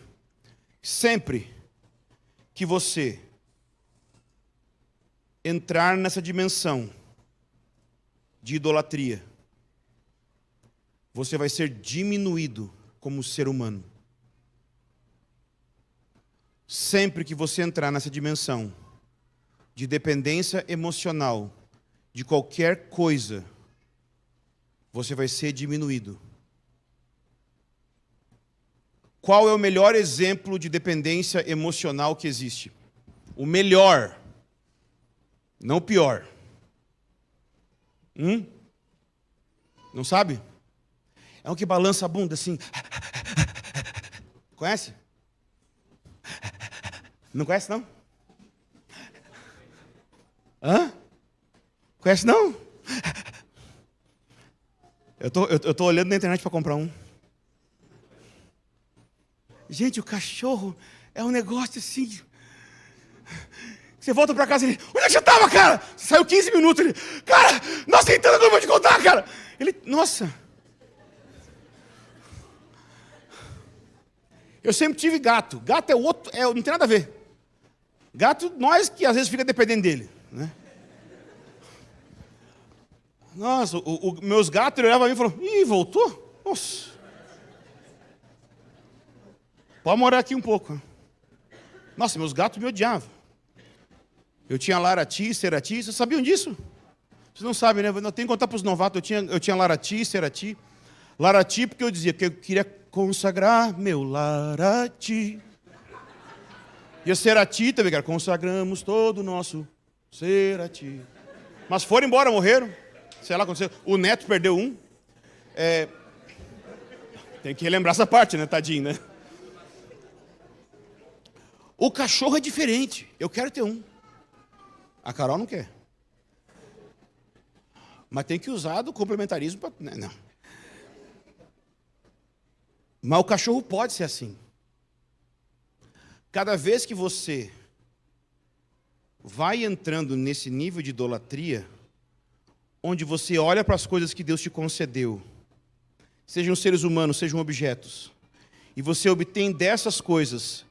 Sempre que você entrar nessa dimensão de idolatria, você vai ser diminuído como ser humano. Sempre que você entrar nessa dimensão de dependência emocional de qualquer coisa, você vai ser diminuído. Qual é o melhor exemplo de dependência emocional que existe? O melhor, não o pior. Não sabe? É um que balança a bunda assim. Conhece? Não conhece, não? Hã? Conhece, não? Eu tô olhando na internet para comprar um. Gente, o cachorro é um negócio assim. Você volta para casa e ele, onde é que você estava, cara? Você saiu 15 minutos. Ele, cara, nós tentando, eu vou te contar, cara. Ele, nossa. Eu sempre tive gato. Gato é outro, não tem nada a ver. Gato, nós que às vezes fica dependendo dele, né? Nossa, meus gatos olhavam para mim e falaram, ih, voltou? Nossa. Pode morar aqui um pouco. Nossa, meus gatos me odiavam. Eu tinha Larati, Cerati, vocês sabiam disso? Vocês não sabem, né? Eu tenho que contar para os novatos, eu tinha Larati, Cerati. Larati porque eu dizia que eu queria consagrar meu Larati. E a Cerati também, cara, consagramos todo o nosso Cerati. Mas foram embora, morreram. Sei lá o que aconteceu. O neto perdeu um. Tem que relembrar essa parte, né, tadinho, né? O cachorro é diferente. Eu quero ter um. A Carol não quer. Mas tem que usar do complementarismo para... Não. Mas o cachorro pode ser assim. Cada vez que você vai entrando nesse nível de idolatria, onde você olha para as coisas que Deus te concedeu, sejam seres humanos, sejam objetos, e você obtém dessas coisas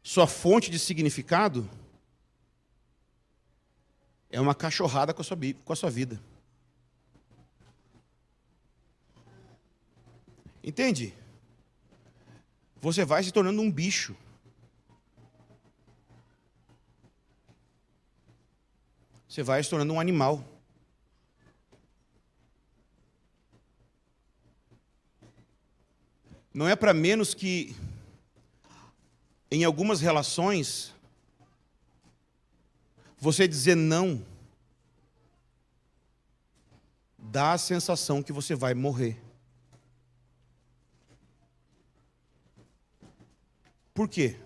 sua fonte de significado, é uma cachorrada com a sua vida. Entende? Você vai se tornando um bicho. Você vai se tornando um animal. Não é para menos que, em algumas relações, você dizer não dá a sensação que você vai morrer. Por quê?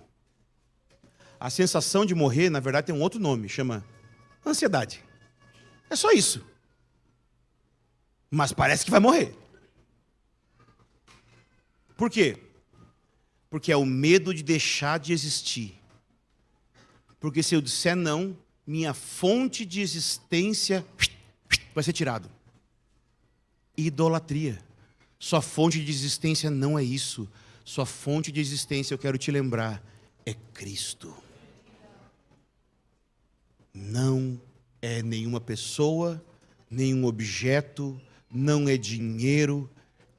A sensação de morrer, na verdade, tem um outro nome, chama ansiedade. É só isso. Mas parece que vai morrer. Por quê? Porque é o medo de deixar de existir. Porque se eu disser não, minha fonte de existência vai ser tirado. Idolatria. Sua fonte de existência não é isso. Sua fonte de existência, eu quero te lembrar, é Cristo. Não é nenhuma pessoa, nenhum objeto, não é dinheiro.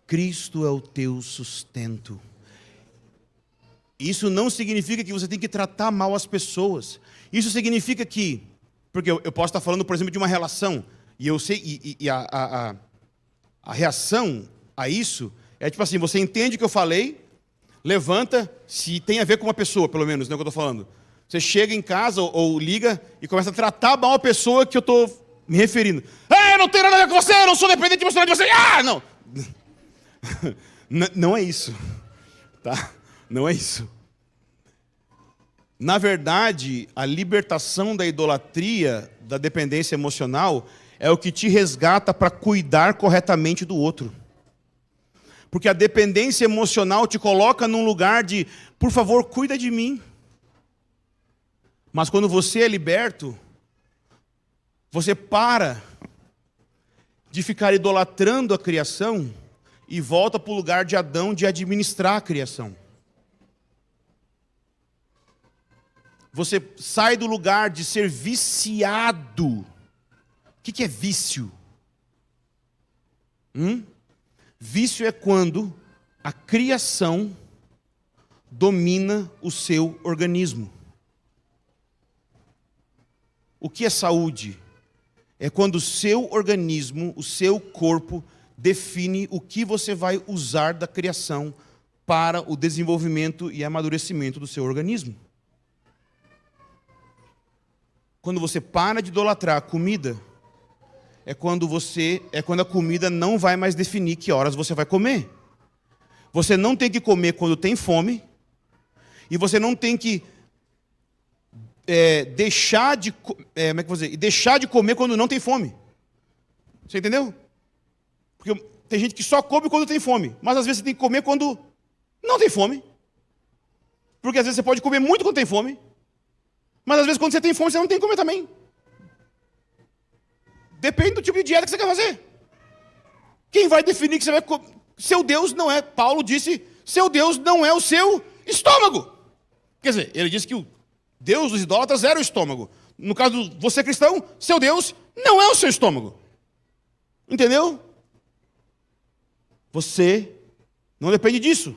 Cristo é o teu sustento. Isso não significa que você tem que tratar mal as pessoas. Isso significa que, porque eu posso estar falando, por exemplo, de uma relação, e eu sei, a reação a isso é tipo assim, você entende o que eu falei, levanta, se tem a ver com uma pessoa, pelo menos, não é o que eu estou falando. Você chega em casa ou liga e começa a tratar mal a pessoa que eu estou me referindo. Eu não tenho nada a ver com você, eu não sou dependente emocional de você. Não! Não é isso. Tá? Não é isso. Na verdade, a libertação da idolatria, da dependência emocional, é o que te resgata para cuidar corretamente do outro. Porque a dependência emocional te coloca num lugar de, por favor, cuida de mim. Mas quando você é liberto, você para de ficar idolatrando a criação e volta para o lugar de Adão de administrar a criação. Você sai do lugar de ser viciado. O que é vício? Vício é quando a criação domina o seu organismo. O que é saúde? É quando o seu organismo, o seu corpo, define o que você vai usar da criação para o desenvolvimento e amadurecimento do seu organismo. Quando você para de idolatrar a comida, é quando a comida não vai mais definir que horas você vai comer. Você não tem que comer quando tem fome, e você não tem que deixar de comer quando não tem fome. Você entendeu? Porque tem gente que só come quando tem fome, mas às vezes você tem que comer quando não tem fome. Porque às vezes você pode comer muito quando tem fome, mas às vezes quando você tem fome você não tem que comer também. Depende do tipo de dieta que você quer fazer. Quem vai definir que você vai comer? Seu Deus não é, Paulo disse, seu Deus não é o seu estômago. Quer dizer, ele disse que o Deus dos idólatras era o estômago. No caso de você cristão, seu Deus não é o seu estômago. Entendeu? Você não depende disso.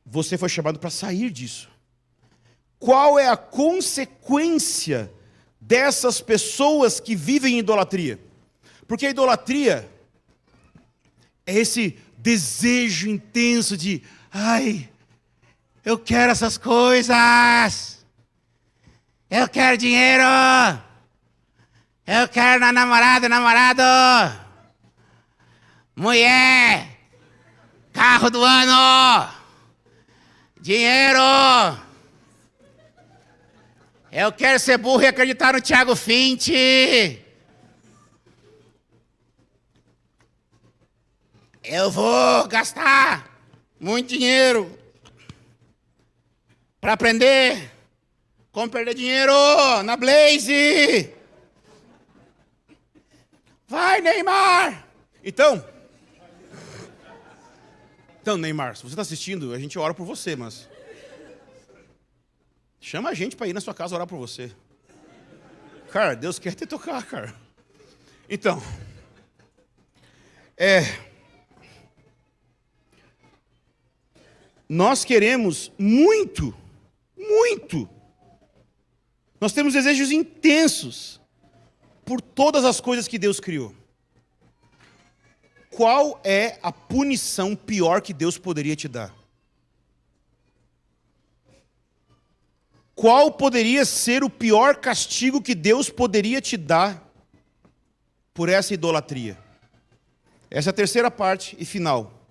Você foi chamado para sair disso. Qual é a consequência dessas pessoas que vivem em idolatria? Porque a idolatria é esse desejo intenso de, ai, eu quero essas coisas, eu quero dinheiro, eu quero namorado, mulher, carro do ano, dinheiro. Eu quero ser burro e acreditar no Thiago Finte. Eu vou gastar muito dinheiro para aprender como perder dinheiro na Blaze. Vai, Neymar! Então, Neymar, se você está assistindo, a gente ora por você, mas chama a gente para ir na sua casa orar por você. Cara, Deus quer te tocar, cara. Então, nós queremos muito, nós temos desejos intensos por todas as coisas que Deus criou. Qual é a punição pior que Deus poderia te dar? Qual poderia ser o pior castigo que Deus poderia te dar por essa idolatria? Essa é a terceira parte e final.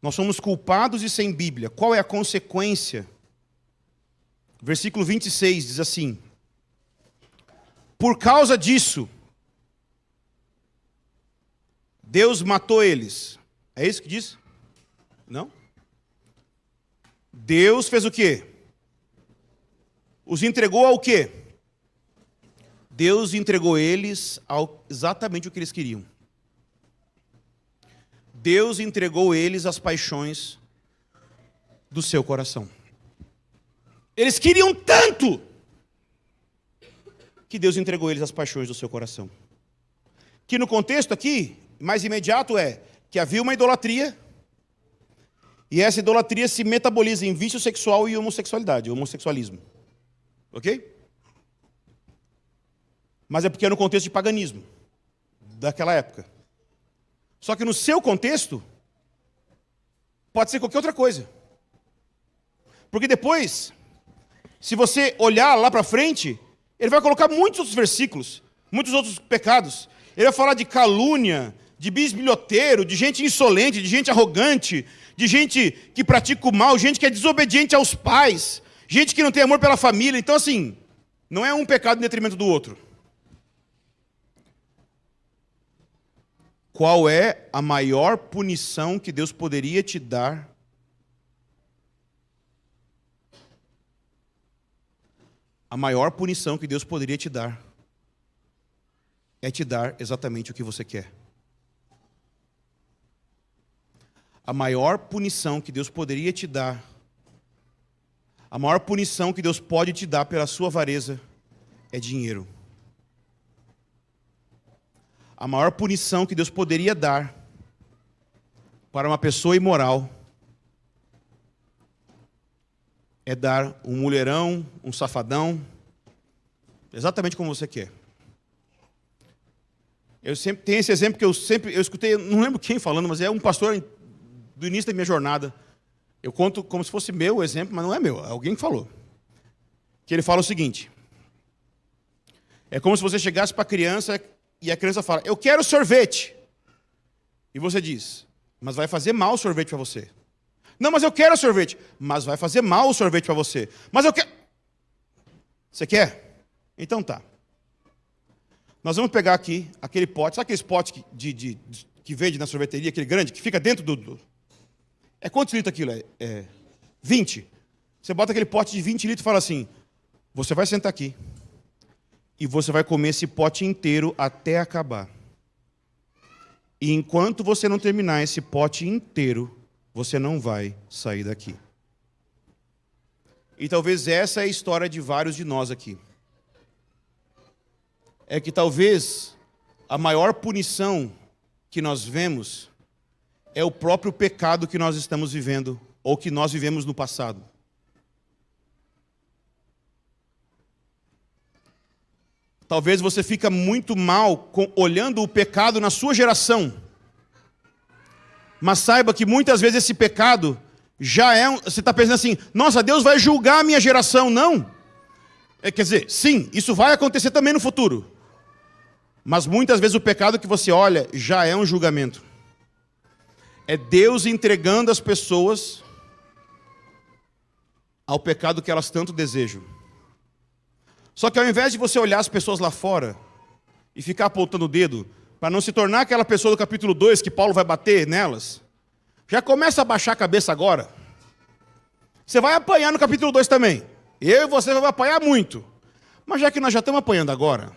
Nós somos culpados e sem Bíblia. Qual é a consequência? Versículo 26 diz assim: por causa disso, Deus matou eles. É isso que diz? Não? Deus fez o quê? Os entregou ao quê? Deus entregou eles ao exatamente o que eles queriam. Deus entregou eles às paixões do seu coração. Eles queriam tanto que Deus entregou eles às paixões do seu coração. Que no contexto aqui, mais imediato é que havia uma idolatria, e essa idolatria se metaboliza em vício sexual e homossexualidade, homossexualismo. Ok? Mas é porque é no contexto de paganismo daquela época. Só que no seu contexto, pode ser qualquer outra coisa. Porque depois, se você olhar lá para frente, ele vai colocar muitos outros versículos, muitos outros pecados. Ele vai falar de calúnia, de bisbilhoteiro, de gente insolente, de gente arrogante, de gente que pratica o mal, gente que é desobediente aos pais, gente que não tem amor pela família. Então, assim, Não é um pecado em detrimento do outro. Qual é a maior punição que Deus poderia te dar? A maior punição que Deus poderia te dar é te dar exatamente o que você quer. A maior punição que Deus poderia te dar, a maior punição que Deus pode te dar pela sua avareza é dinheiro. A maior punição que Deus poderia dar para uma pessoa imoral é dar um mulherão, um safadão, exatamente como você quer. Eu sempre tenho esse exemplo que eu escutei, não lembro quem falando, mas é um pastor do início da minha jornada. Eu conto como se fosse meu exemplo, mas não é meu, é alguém que falou. Que ele fala o seguinte: é como se você chegasse para a criança e a criança fala, eu quero sorvete. E você diz, mas vai fazer mal o sorvete para você. Não, mas eu quero sorvete. Mas vai fazer mal o sorvete para você. Mas eu quero... Você quer? Então tá. Nós vamos pegar aqui aquele pote. Sabe aqueles potes que vende na sorveteria, aquele grande, que fica dentro do... É quantos litros aquilo? 20. Você bota aquele pote de 20 litros e fala assim, você vai sentar aqui e você vai comer esse pote inteiro até acabar. E enquanto você não terminar esse pote inteiro, você não vai sair daqui. E talvez essa é a história de vários de nós aqui. É que talvez a maior punição que nós vemos é o próprio pecado que nós estamos vivendo, ou que nós vivemos no passado. Talvez você fica muito mal olhando o pecado na sua geração. Mas saiba que muitas vezes esse pecado já é... Você está pensando assim, nossa, Deus vai julgar a minha geração. Não. Quer dizer, sim, isso vai acontecer também no futuro. Mas muitas vezes o pecado que você olha já é um julgamento. É Deus entregando as pessoas ao pecado que elas tanto desejam. Só que ao invés de você olhar as pessoas lá fora e ficar apontando o dedo, para não se tornar aquela pessoa do capítulo 2 que Paulo vai bater nelas, já começa a baixar a cabeça agora. Você vai apanhar no capítulo 2 também. Eu e você vai apanhar muito. Mas já que nós já estamos apanhando agora,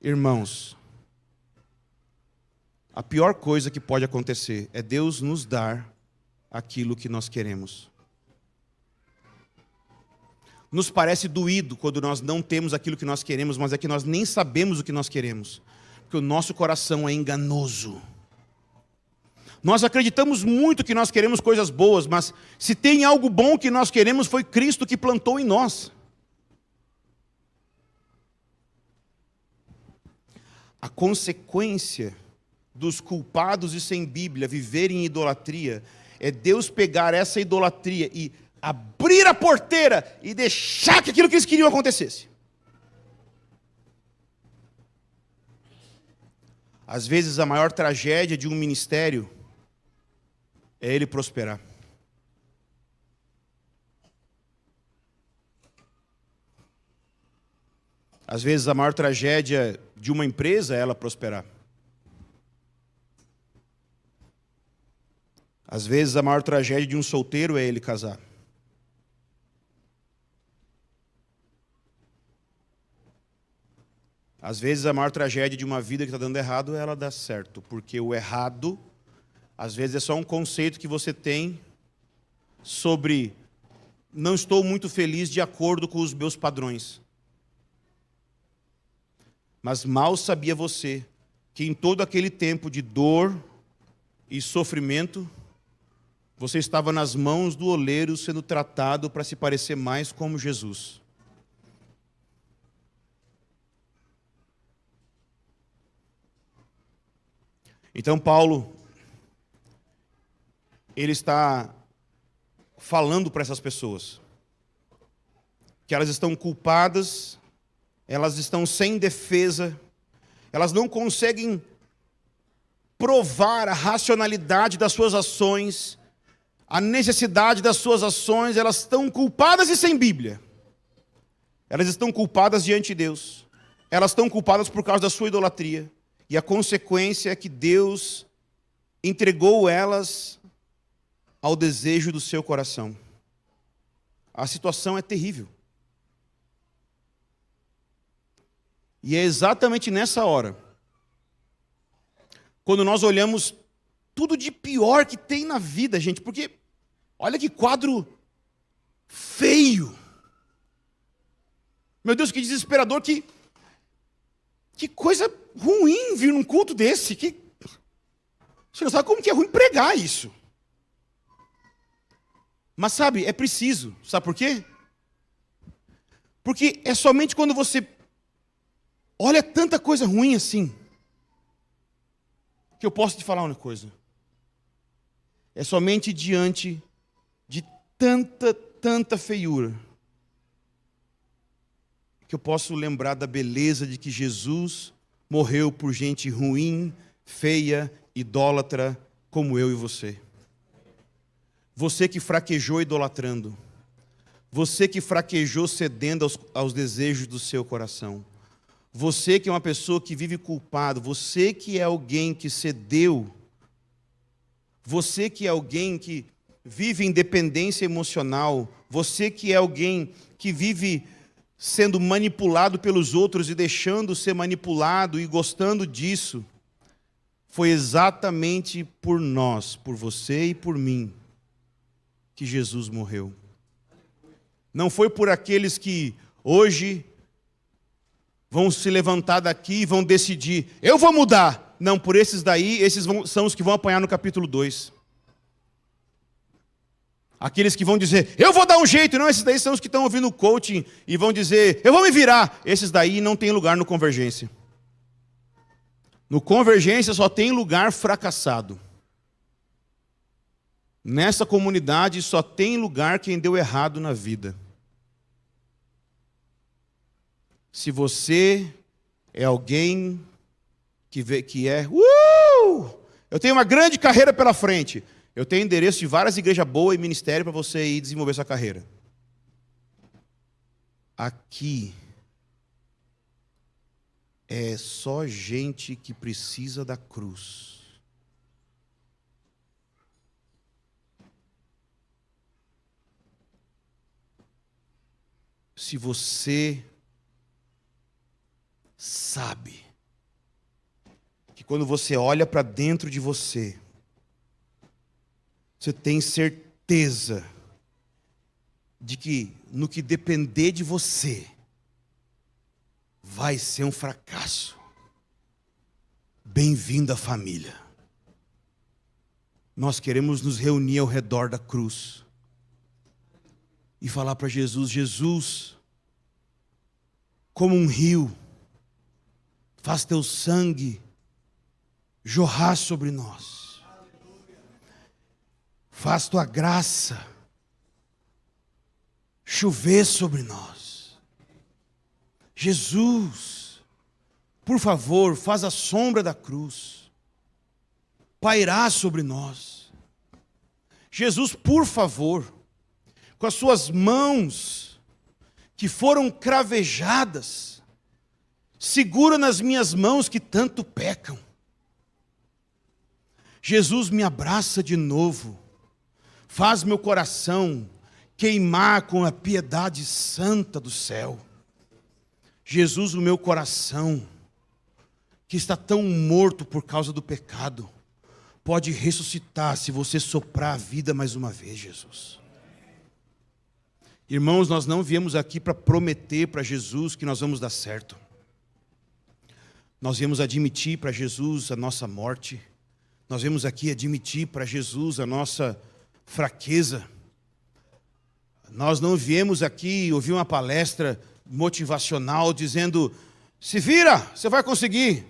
irmãos, a pior coisa que pode acontecer é Deus nos dar aquilo que nós queremos. Nos parece doído quando nós não temos aquilo que nós queremos, mas é que nós nem sabemos o que nós queremos, porque o nosso coração é enganoso. Nós acreditamos muito que nós queremos coisas boas, mas se tem algo bom que nós queremos, foi Cristo que plantou em nós. A consequência dos culpados e sem Bíblia viverem em idolatria é Deus pegar essa idolatria e abrir a porteira e deixar que aquilo que eles queriam acontecesse. Às vezes a maior tragédia de um ministério é ele prosperar. Às vezes a maior tragédia de uma empresa é ela prosperar. Às vezes a maior tragédia de um solteiro é ele casar. Às vezes a maior tragédia de uma vida que está dando errado é ela dar certo, porque o errado, às vezes é só um conceito que você tem sobre não estou muito feliz de acordo com os meus padrões. Mas mal sabia você que em todo aquele tempo de dor e sofrimento, você estava nas mãos do oleiro sendo tratado para se parecer mais como Jesus. Então Paulo, ele está falando para essas pessoas que elas estão culpadas, elas estão sem defesa, elas não conseguem provar a racionalidade das suas ações, a necessidade das suas ações, elas estão culpadas e sem Bíblia. Elas estão culpadas diante de Deus. Elas estão culpadas por causa da sua idolatria. E a consequência é que Deus entregou elas ao desejo do seu coração. A situação é terrível. E é exatamente nessa hora, quando nós olhamos tudo de pior que tem na vida, gente, porque olha que quadro feio. Meu Deus, que desesperador, que coisa ruim vir num culto desse. Você não sabe como que é ruim pregar isso. Mas sabe, é preciso. Sabe por quê? Porque é somente quando você olha tanta coisa ruim assim, que eu posso te falar uma coisa. É somente diante de tanta feiura que eu posso lembrar da beleza de que Jesus morreu por gente ruim, feia, idólatra, como eu e você. Você que fraquejou idolatrando. Você que fraquejou cedendo aos desejos do seu coração. Você que é uma pessoa que vive culpado. Você que é alguém que cedeu. Você que é alguém que vive em dependência emocional. Você que é alguém que vive sendo manipulado pelos outros e deixando ser manipulado e gostando disso. Foi exatamente por nós, por você e por mim, que Jesus morreu. Não foi por aqueles que hoje vão se levantar daqui e vão decidir, eu vou mudar. Não, por esses daí, são os que vão apanhar no capítulo 2. Aqueles que vão dizer, eu vou dar um jeito. Não, esses daí são os que estão ouvindo o coaching e vão dizer, eu vou me virar. Esses daí não tem lugar no Convergência. No Convergência só tem lugar fracassado. Nessa comunidade só tem lugar quem deu errado na vida. Se você é alguém que é, eu tenho uma grande carreira pela frente. Eu tenho endereço de várias igrejas boas e ministério para você ir desenvolver sua carreira. Aqui é só gente que precisa da cruz. Se você sabe que quando você olha para dentro de você, você tem certeza de que no que depender de você, vai ser um fracasso. Bem-vindo à família. Nós queremos nos reunir ao redor da cruz e falar para Jesus, Jesus, como um rio, faz teu sangue jorrar sobre nós. Faz tua graça chover sobre nós. Jesus, por favor, faz a sombra da cruz pairar sobre nós. Jesus, por favor, com as suas mãos que foram cravejadas, segura nas minhas mãos que tanto pecam. Jesus, me abraça de novo. Faz meu coração queimar com a piedade santa do céu. Jesus, o meu coração, que está tão morto por causa do pecado, pode ressuscitar se você soprar a vida mais uma vez, Jesus. Irmãos, nós não viemos aqui para prometer para Jesus que nós vamos dar certo. Nós viemos admitir para Jesus a nossa morte. Nós viemos aqui admitir para Jesus a nossa fraqueza. Nós não viemos aqui ouvir uma palestra motivacional dizendo, se vira, você vai conseguir.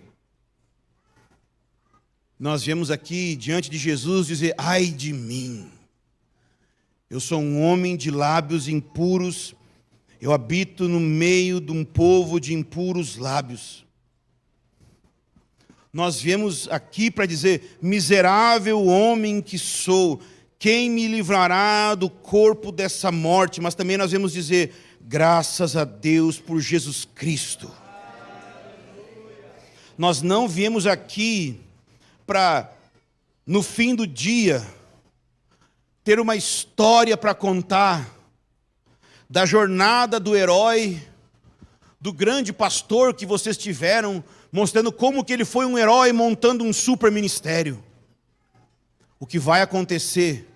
Nós viemos aqui diante de Jesus dizer, ai de mim. Eu sou um homem de lábios impuros, eu habito no meio de um povo de impuros lábios. Nós viemos aqui para dizer, miserável homem que sou, quem me livrará do corpo dessa morte? Mas também nós vamos dizer, Graças a Deus por Jesus Cristo. Nós não viemos aqui para, no fim do dia, ter uma história para contar da jornada do herói, do grande pastor que vocês tiveram, mostrando como que ele foi um herói montando um super ministério. O que vai acontecer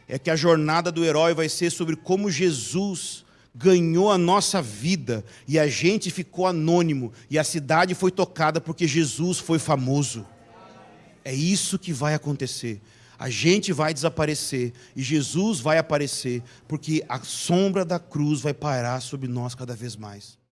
é que a jornada do herói vai ser sobre como Jesus ganhou a nossa vida e a gente ficou anônimo e a cidade foi tocada porque Jesus foi famoso. É isso que vai acontecer. A gente vai desaparecer e Jesus vai aparecer, porque a sombra da cruz vai pairar sobre nós cada vez mais.